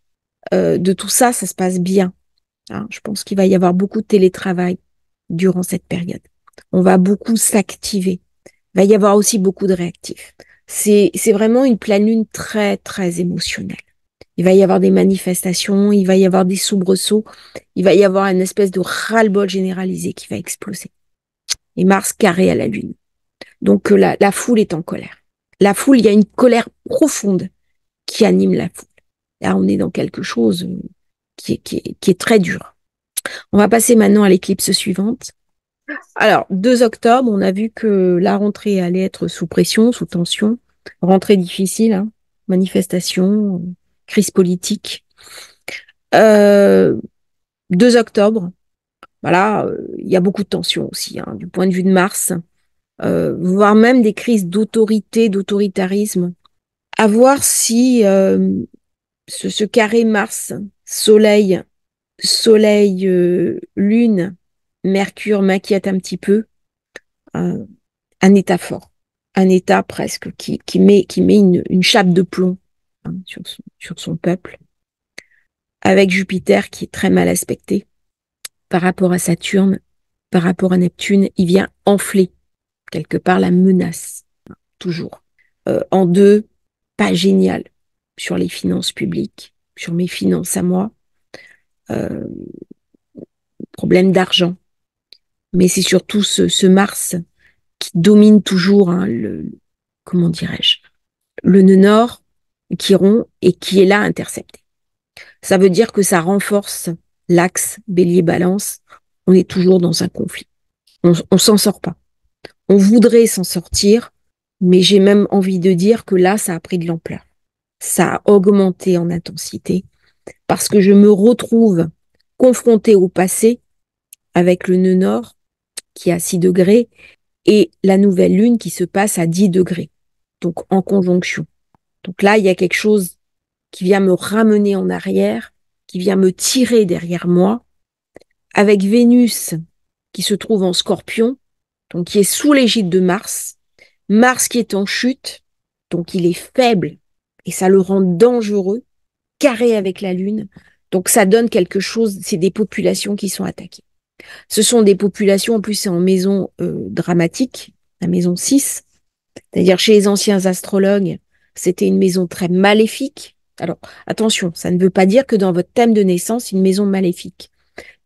de tout ça, ça se passe bien. Hein. Je pense qu'il va y avoir beaucoup de télétravail durant cette période. On va beaucoup s'activer. Il va y avoir aussi beaucoup de réactifs. C'est vraiment une pleine lune très, très émotionnelle. Il va y avoir des manifestations, il va y avoir des soubresauts, il va y avoir une espèce de ras-le-bol généralisé qui va exploser. Et Mars carré à la lune. Donc la foule est en colère. La foule, il y a une colère profonde qui anime la foule. Là, on est dans quelque chose qui est très dur. On va passer maintenant à l'éclipse suivante. Alors, 2 octobre, on a vu que la rentrée allait être sous pression, sous tension. Rentrée difficile, hein, manifestation, crise politique. 2 octobre, voilà, il y a beaucoup de tensions aussi, hein, du point de vue de Mars, voire même des crises d'autorité, d'autoritarisme. À voir si ce carré Mars, Soleil, Lune, Mercure m'inquiète un petit peu. Un état fort, un état presque qui met une chape de plomb, hein, sur son peuple, avec Jupiter qui est très mal aspecté par rapport à Saturne, par rapport à Neptune, il vient enfler quelque part la menace, hein, toujours. En deux, pas génial sur les finances publiques, sur mes finances à moi, euh, problème d'argent, mais c'est surtout ce Mars qui domine toujours, hein, comment dirais-je, le nœud nord, Chiron, et qui est là intercepté. Ça veut dire que ça renforce l'axe bélier-balance. On est toujours dans un conflit. On s'en sort pas. On voudrait s'en sortir, mais j'ai même envie de dire que là, ça a pris de l'ampleur. Ça a augmenté en intensité parce que je me retrouve confrontée au passé avec le nœud nord qui est à 6 degrés et la nouvelle lune qui se passe à 10 degrés, donc en conjonction. Donc là, il y a quelque chose qui vient me ramener en arrière, qui vient me tirer derrière moi, avec Vénus qui se trouve en Scorpion, donc qui est sous l'égide de Mars, Mars qui est en chute, donc il est faible et ça le rend dangereux, carré avec la Lune, donc ça donne quelque chose, c'est des populations qui sont attaquées. Ce sont des populations, en plus c'est en maison dramatique, la maison 6, c'est-à-dire chez les anciens astrologues, c'était une maison très maléfique. Alors, attention, ça ne veut pas dire que dans votre thème de naissance, une maison maléfique.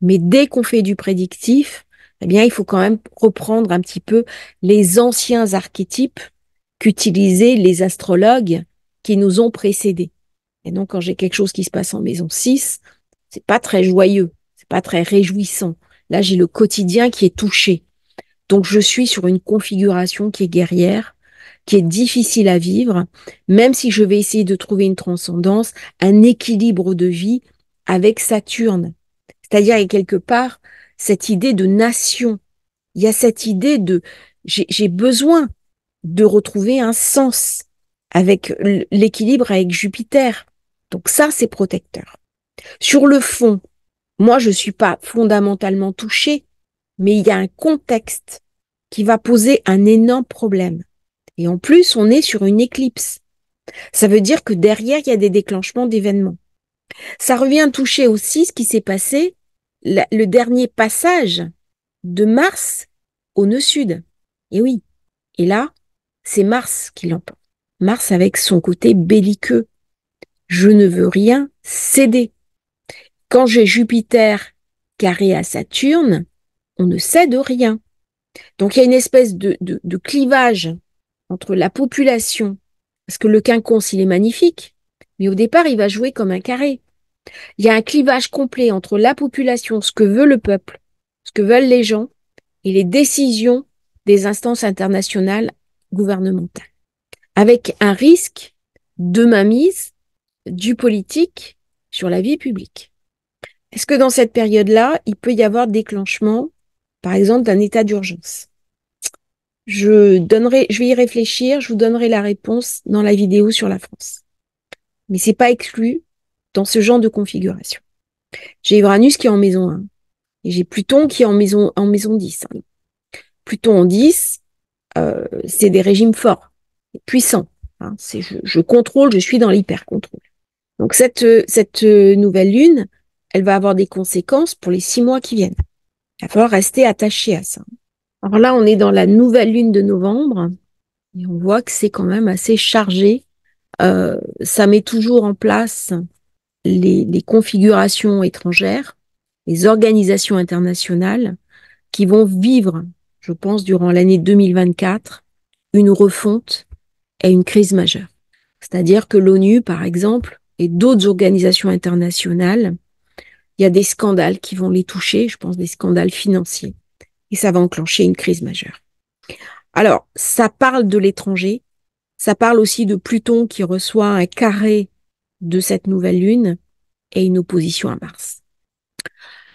Mais dès qu'on fait du prédictif, eh bien, il faut quand même reprendre un petit peu les anciens archétypes qu'utilisaient les astrologues qui nous ont précédés. Et donc, quand j'ai quelque chose qui se passe en maison 6, c'est pas très joyeux, c'est pas très réjouissant. Là, j'ai le quotidien qui est touché. Donc, je suis sur une configuration qui est guerrière, qui est difficile à vivre, même si je vais essayer de trouver une transcendance, un équilibre de vie avec Saturne. C'est-à-dire, il y a quelque part cette idée de nation. Il y a cette idée de j'ai besoin de retrouver un sens avec l'équilibre avec Jupiter. Donc ça, c'est protecteur. Sur le fond, moi, je ne suis pas fondamentalement touchée, mais il y a un contexte qui va poser un énorme problème. Et en plus, on est sur une éclipse. Ça veut dire que derrière, il y a des déclenchements d'événements. Ça revient à toucher aussi ce qui s'est passé, le dernier passage de Mars au nœud sud. Et oui, et là, c'est Mars qui l'emporte. Mars avec son côté belliqueux. Je ne veux rien céder. Quand j'ai Jupiter carré à Saturne, on ne cède rien. Donc il y a une espèce de clivage entre la population, parce que le quinconce, il est magnifique, mais au départ, il va jouer comme un carré. Il y a un clivage complet entre la population, ce que veut le peuple, ce que veulent les gens, et les décisions des instances internationales gouvernementales, avec un risque de mainmise du politique sur la vie publique. Est-ce que dans cette période-là, il peut y avoir déclenchement, par exemple, d'un état d'urgence? Je vais y réfléchir, je vous donnerai la réponse dans la vidéo sur la France. Mais c'est pas exclu dans ce genre de configuration. J'ai Uranus qui est en maison 1 et j'ai Pluton qui est en maison 10. Pluton en 10, c'est des régimes forts, puissants. Je contrôle, je suis dans l'hyper-contrôle. Donc cette nouvelle lune, elle va avoir des conséquences pour les 6 mois qui viennent. Il va falloir rester attaché à ça. Alors là, on est dans la nouvelle lune de novembre et on voit que c'est quand même assez chargé. Ça met toujours en place les configurations étrangères, les organisations internationales qui vont vivre, je pense, durant l'année 2024, une refonte et une crise majeure. C'est-à-dire que l'ONU, par exemple, et d'autres organisations internationales, il y a des scandales qui vont les toucher, je pense des scandales financiers, et ça va enclencher une crise majeure. Alors, ça parle de l'étranger, ça parle aussi de Pluton qui reçoit un carré de cette nouvelle lune et une opposition à Mars.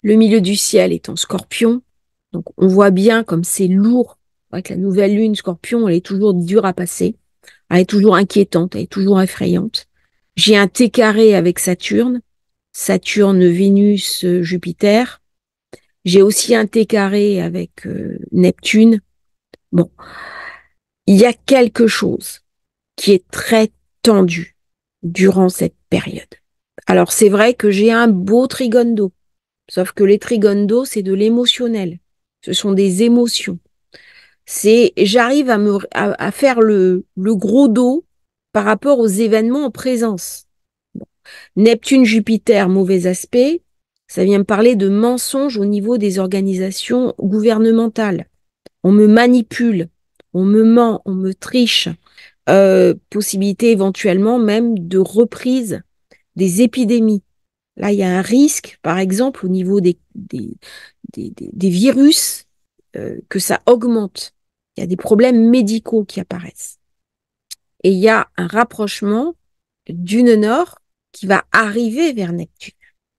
Le milieu du ciel est en Scorpion, donc on voit bien comme c'est lourd. Avec la nouvelle lune Scorpion, elle est toujours dure à passer, elle est toujours inquiétante, elle est toujours effrayante. J'ai un T carré avec Saturne, Vénus, Jupiter. J'ai aussi un T carré avec Neptune. Bon, il y a quelque chose qui est très tendu durant cette période. Alors c'est vrai que j'ai un beau trigone d'eau, sauf que les trigones d'eau, c'est de l'émotionnel. Ce sont des émotions. J'arrive à faire le gros dos par rapport aux événements en présence. Bon. Neptune, Jupiter, mauvais aspect. Ça vient me parler de mensonges au niveau des organisations gouvernementales. On me manipule, on me ment, on me triche. Possibilité éventuellement même de reprise des épidémies. Là, il y a un risque, par exemple, au niveau des virus, que ça augmente. Il y a des problèmes médicaux qui apparaissent. Et il y a un rapprochement d'une nord qui va arriver vers Neptune.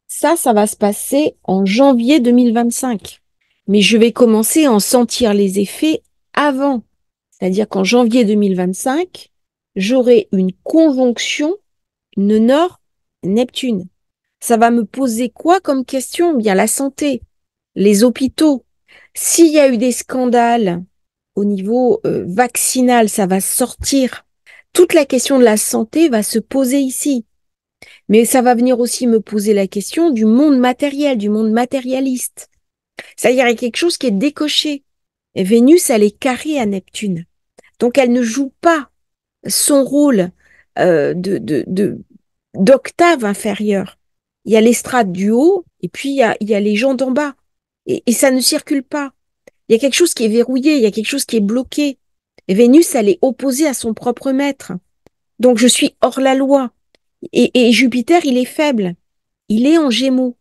Ça va se passer en janvier 2025. Mais je vais commencer à en sentir les effets avant. C'est-à-dire qu'en janvier 2025, j'aurai une conjonction nord-Neptune. Ça va me poser quoi comme question? Bien la santé, les hôpitaux. S'il y a eu des scandales au niveau vaccinal, ça va sortir. Toute la question de la santé va se poser ici. Mais ça va venir aussi me poser la question du monde matériel, du monde matérialiste. C'est-à-dire qu'il y a quelque chose qui est décoché. Et Vénus, elle est carrée à Neptune. Donc elle ne joue pas son rôle d'octaves inférieures. Il y a les strates du haut et puis il y a les gens d'en bas. Et ça ne circule pas. Il y a quelque chose qui est verrouillé, il y a quelque chose qui est bloqué. Et Vénus, elle est opposée à son propre maître. Donc je suis hors la loi. Et Jupiter, il est faible. Il est en Gémeaux.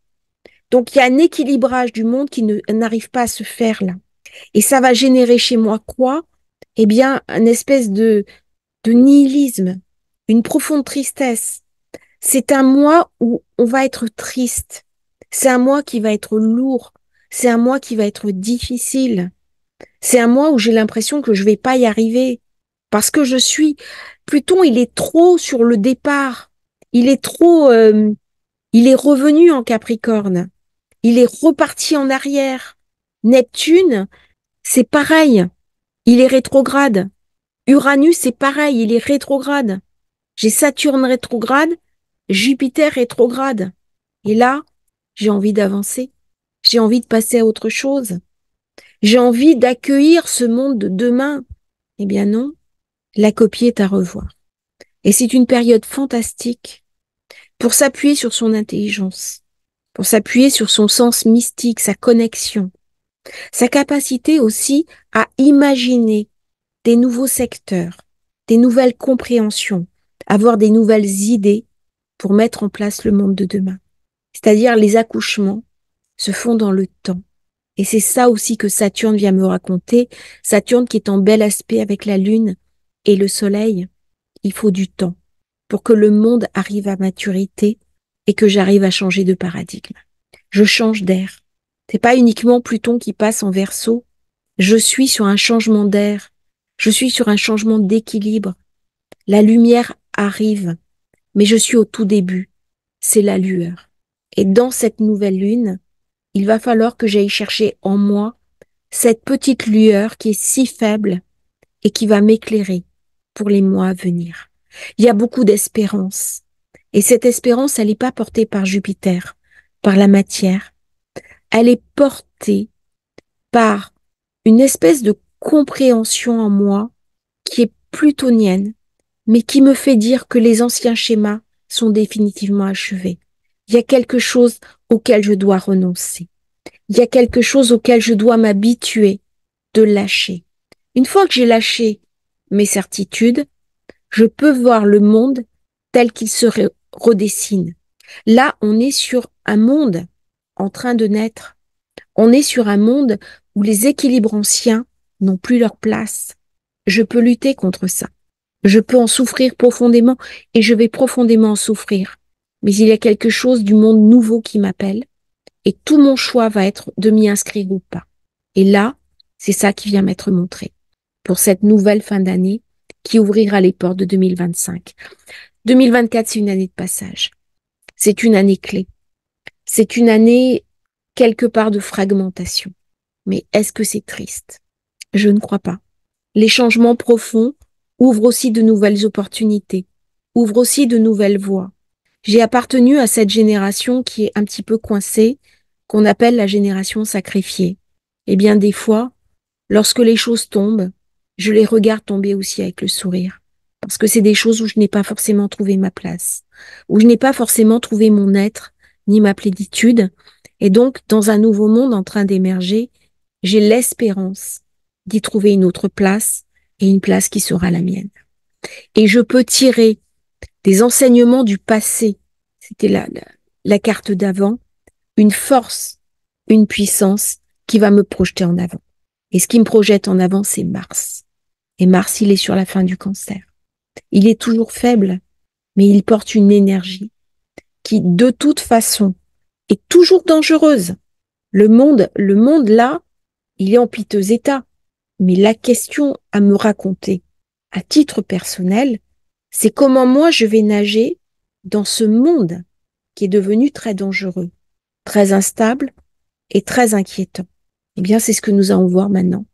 Donc il y a un équilibrage du monde qui n'arrive pas à se faire là. Et ça va générer chez moi quoi? Eh bien, une espèce de nihilisme, une profonde tristesse. C'est un mois où on va être triste. C'est un mois qui va être lourd. C'est un mois qui va être difficile. C'est un mois où j'ai l'impression que je vais pas y arriver. Parce que Pluton, il est trop sur le départ. Il est trop, il est revenu en Capricorne. Il est reparti en arrière. Neptune, c'est pareil. Il est rétrograde. Uranus, c'est pareil. Il est rétrograde. J'ai Saturne rétrograde, Jupiter rétrograde. Et là, j'ai envie d'avancer. J'ai envie de passer à autre chose. J'ai envie d'accueillir ce monde de demain. Eh bien non, la copie est à revoir. Et c'est une période fantastique pour s'appuyer sur son intelligence, pour s'appuyer sur son sens mystique, sa connexion, sa capacité aussi à imaginer des nouveaux secteurs, des nouvelles compréhensions, avoir des nouvelles idées pour mettre en place le monde de demain. C'est-à-dire les accouchements se font dans le temps. Et c'est ça aussi que Saturne vient me raconter. Saturne qui est en bel aspect avec la Lune et le Soleil. Il faut du temps pour que le monde arrive à maturité et que j'arrive à changer de paradigme. Je change d'air. C'est pas uniquement Pluton qui passe en Verseau. Je suis sur un changement d'air. Je suis sur un changement d'équilibre. La lumière arrive, mais je suis au tout début. C'est la lueur. Et dans cette nouvelle lune, il va falloir que j'aille chercher en moi cette petite lueur qui est si faible et qui va m'éclairer pour les mois à venir. Il y a beaucoup d'espérance. Et cette espérance, elle n'est pas portée par Jupiter, par la matière. Elle est portée par une espèce de compréhension en moi qui est plutonienne, mais qui me fait dire que les anciens schémas sont définitivement achevés. Il y a quelque chose auquel je dois renoncer. Il y a quelque chose auquel je dois m'habituer de lâcher. Une fois que j'ai lâché mes certitudes, je peux voir le monde tel qu'il se redessine. Là, on est sur un monde en train de naître. On est sur un monde où les équilibres anciens n'ont plus leur place. Je peux lutter contre ça. Je peux en souffrir profondément et je vais profondément en souffrir. Mais il y a quelque chose du monde nouveau qui m'appelle et tout mon choix va être de m'y inscrire ou pas. Et là, c'est ça qui vient m'être montré pour cette nouvelle fin d'année qui ouvrira les portes de 2025. 2024, c'est une année de passage. C'est une année clé. C'est une année quelque part de fragmentation. Mais est-ce que c'est triste? Je ne crois pas. Les changements profonds ouvrent aussi de nouvelles opportunités, ouvrent aussi de nouvelles voies. J'ai appartenu à cette génération qui est un petit peu coincée, qu'on appelle la génération sacrifiée. Eh bien, des fois, lorsque les choses tombent, je les regarde tomber aussi avec le sourire. Parce que c'est des choses où je n'ai pas forcément trouvé ma place, où je n'ai pas forcément trouvé mon être, ni ma plénitude. Et donc, dans un nouveau monde en train d'émerger, j'ai l'espérance d'y trouver une autre place et une place qui sera la mienne. Et je peux tirer des enseignements du passé, c'était la carte d'avant, une force, une puissance qui va me projeter en avant. Et ce qui me projette en avant, c'est Mars. Et Mars, il est sur la fin du Cancer. Il est toujours faible, mais il porte une énergie qui, de toute façon, est toujours dangereuse. Le monde là, il est en piteux état. Mais la question à me raconter, à titre personnel, c'est comment moi je vais nager dans ce monde qui est devenu très dangereux, très instable et très inquiétant. Eh bien, c'est ce que nous allons voir maintenant,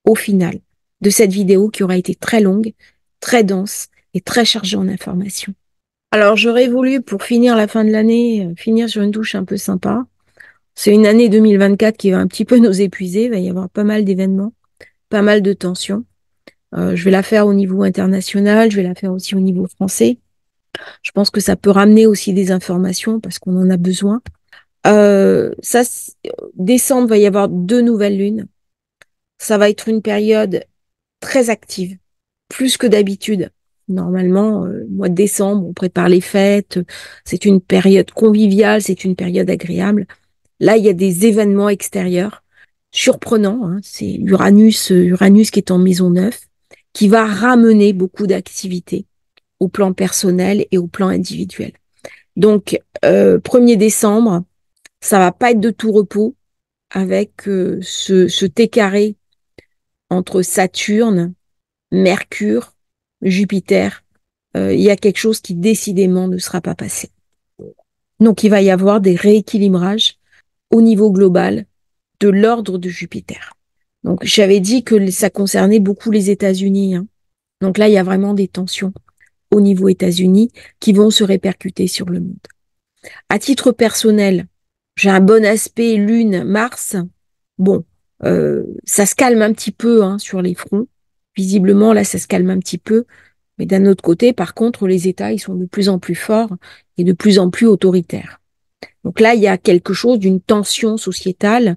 au final, de cette vidéo qui aura été très longue, très dense et très chargée en informations. Alors, j'aurais voulu, pour finir la fin de l'année, finir sur une touche un peu sympa. C'est une année 2024 qui va un petit peu nous épuiser, il va y avoir pas mal d'événements, pas mal de tensions. Je vais la faire au niveau international, je vais la faire aussi au niveau français. Je pense que ça peut ramener aussi des informations parce qu'on en a besoin. Décembre, va y avoir 2 nouvelles lunes. Ça va être une période très active, plus que d'habitude. Normalement, mois de décembre, on prépare les fêtes. C'est une période conviviale, c'est une période agréable. Là, il y a des événements extérieurs surprenants, hein. C'est Uranus qui est en maison 9, qui va ramener beaucoup d'activités au plan personnel et au plan individuel. Donc, 1er décembre, ça va pas être de tout repos avec ce T carré entre Saturne, Mercure, Jupiter. Il y a quelque chose qui décidément ne sera pas passé. Donc, il va y avoir des rééquilibrages au niveau global de l'ordre de Jupiter. Donc, j'avais dit que ça concernait beaucoup les États-Unis, hein. Donc là, il y a vraiment des tensions au niveau États-Unis qui vont se répercuter sur le monde. À titre personnel, j'ai un bon aspect Lune-Mars. Bon, ça se calme un petit peu, hein, sur les fronts. Visiblement, là, ça se calme un petit peu. Mais d'un autre côté, par contre, les États, ils sont de plus en plus forts et de plus en plus autoritaires. Donc là, il y a quelque chose d'une tension sociétale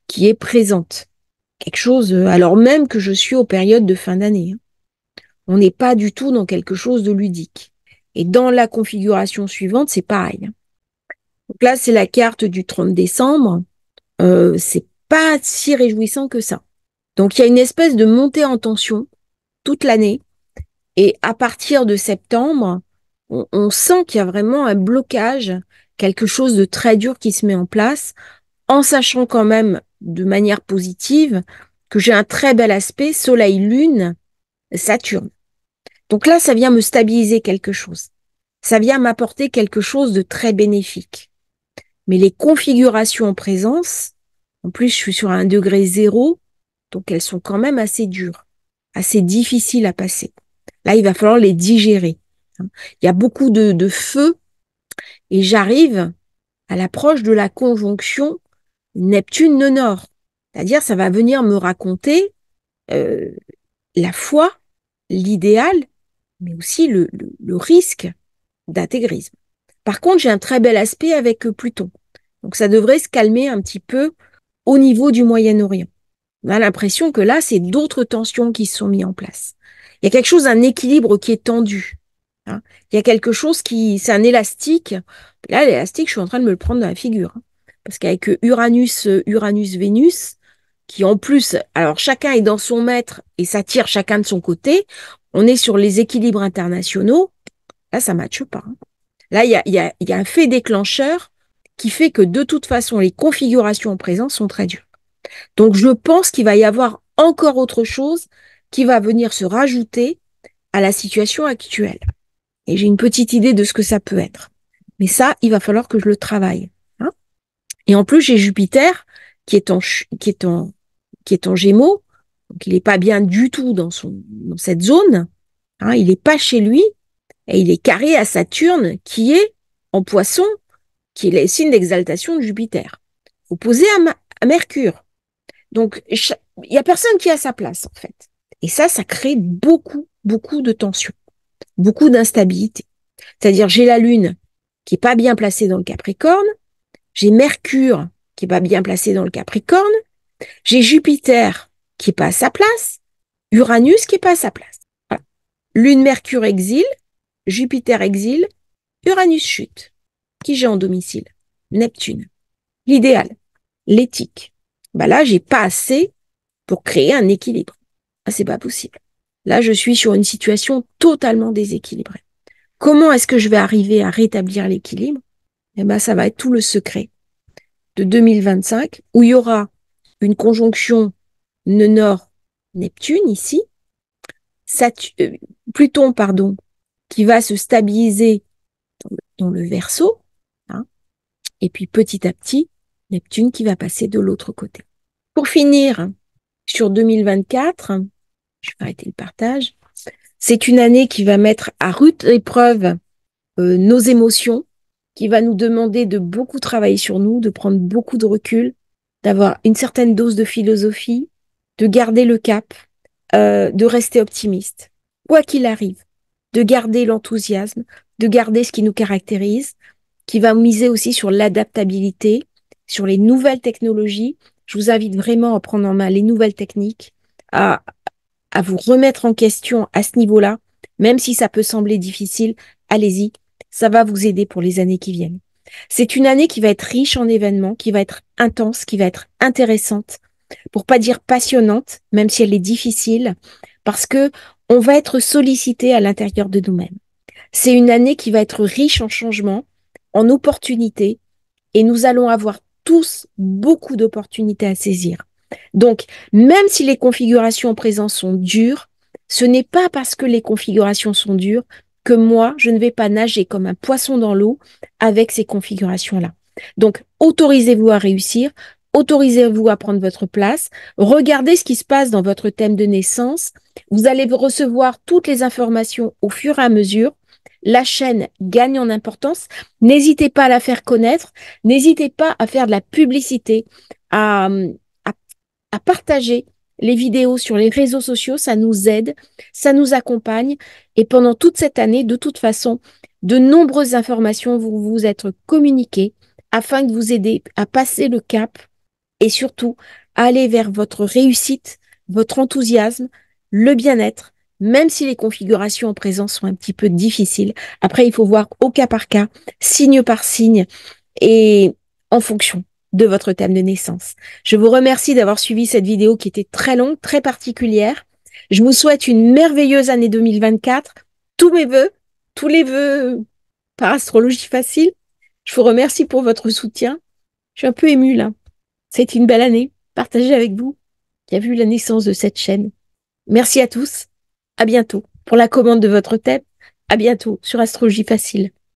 qui est présente. Quelque chose, alors même que je suis aux périodes de fin d'année, hein. On n'est pas du tout dans quelque chose de ludique. Et dans la configuration suivante, c'est pareil, hein. Donc là, c'est la carte du 30 décembre. C'est pas si réjouissant que ça. Donc il y a une espèce de montée en tension toute l'année. Et à partir de septembre, on sent qu'il y a vraiment un blocage, quelque chose de très dur qui se met en place, en sachant quand même de manière positive que j'ai un très bel aspect Soleil-Lune, Saturne. Donc là, ça vient me stabiliser quelque chose. Ça vient m'apporter quelque chose de très bénéfique. Mais les configurations en présence, en plus, je suis sur un degré 0, donc elles sont quand même assez dures, assez difficiles à passer. Là, il va falloir les digérer. Il y a beaucoup de feu et j'arrive à l'approche de la conjonction Neptune-Nord. C'est-à-dire, ça va venir me raconter euh, la foi, l'idéal, mais aussi le risque d'intégrisme. Par contre, j'ai un très bel aspect avec Pluton. Donc, ça devrait se calmer un petit peu au niveau du Moyen-Orient. On a l'impression que là, c'est d'autres tensions qui se sont mises en place. Il y a quelque chose, un équilibre qui est tendu, hein. Il y a quelque chose c'est un élastique. Là, l'élastique, je suis en train de me le prendre dans la figure, hein. Parce qu'avec Uranus-Vénus, qui en plus, alors chacun est dans son mètre et ça tire chacun de son côté, on est sur les équilibres internationaux. Là, ça ne matche pas, hein. Là, il y a un fait déclencheur qui fait que de toute façon, les configurations en présence sont très dures. Donc, je pense qu'il va y avoir encore autre chose qui va venir se rajouter à la situation actuelle. Et j'ai une petite idée de ce que ça peut être. Mais ça, il va falloir que je le travaille, hein. Et en plus, j'ai Jupiter qui est en Gémeaux. Donc, il n'est pas bien du tout dans cette zone, hein. Il n'est pas chez lui et il est carré à Saturne qui est en Poisson, qui est le signe d'exaltation de Jupiter, opposé à Mercure. Donc, il n'y a personne qui a sa place, en fait. Et ça crée beaucoup, beaucoup de tensions, beaucoup d'instabilité. C'est-à-dire, j'ai la Lune qui est pas bien placée dans le Capricorne, j'ai Mercure qui est pas bien placé dans le Capricorne, j'ai Jupiter qui est pas à sa place, Uranus qui est pas à sa place. Voilà. Lune, Mercure exil, Jupiter exil, Uranus chute. Qui j'ai en domicile? Neptune. L'idéal, l'éthique. Bah là, j'ai pas assez pour créer un équilibre. Ah, c'est pas possible. Là, je suis sur une situation totalement déséquilibrée. Comment est-ce que je vais arriver à rétablir l'équilibre? Eh ben, ça va être tout le secret de 2025, où il y aura une conjonction Nord-Neptune ici, Pluton, pardon, qui va se stabiliser dans le Verseau, hein, et puis petit à petit, Neptune qui va passer de l'autre côté. Pour finir, sur 2024, je vais arrêter le partage, c'est une année qui va mettre à rude épreuve nos émotions, qui va nous demander de beaucoup travailler sur nous, de prendre beaucoup de recul, d'avoir une certaine dose de philosophie, de garder le cap, de rester optimiste, quoi qu'il arrive, de garder l'enthousiasme, de garder ce qui nous caractérise, qui va miser aussi sur l'adaptabilité, sur les nouvelles technologies. Je vous invite vraiment à prendre en main les nouvelles techniques, à, à vous remettre en question à ce niveau-là, même si ça peut sembler difficile, allez-y, ça va vous aider pour les années qui viennent. C'est une année qui va être riche en événements, qui va être intense, qui va être intéressante, pour pas dire passionnante, même si elle est difficile, parce que on va être sollicité à l'intérieur de nous-mêmes. C'est une année qui va être riche en changements, en opportunités, et nous allons avoir tous beaucoup d'opportunités à saisir. Donc, même si les configurations présentes sont dures, ce n'est pas parce que les configurations sont dures que moi, je ne vais pas nager comme un poisson dans l'eau avec ces configurations-là. Donc, autorisez-vous à réussir, autorisez-vous à prendre votre place, regardez ce qui se passe dans votre thème de naissance. Vous allez recevoir toutes les informations au fur et à mesure. La chaîne gagne en importance. N'hésitez pas à la faire connaître. N'hésitez pas à faire de la publicité, à, à, à partager les vidéos sur les réseaux sociaux. Ça nous aide, ça nous accompagne. Et pendant toute cette année, de toute façon, de nombreuses informations vont vous être communiquées afin de vous aider à passer le cap et surtout à aller vers votre réussite, votre enthousiasme, le bien-être, même si les configurations en présence sont un petit peu difficiles. Après, il faut voir au cas par cas, signe par signe et en fonction de votre thème de naissance. Je vous remercie d'avoir suivi cette vidéo qui était très longue, très particulière. Je vous souhaite une merveilleuse année 2024. Tous mes vœux, tous les vœux par astrologie facile. Je vous remercie pour votre soutien. Je suis un peu émue là. C'est une belle année partagée avec vous qui a vu la naissance de cette chaîne. Merci à tous. À bientôt pour la commande de votre thème. À bientôt sur Astrologie Facile.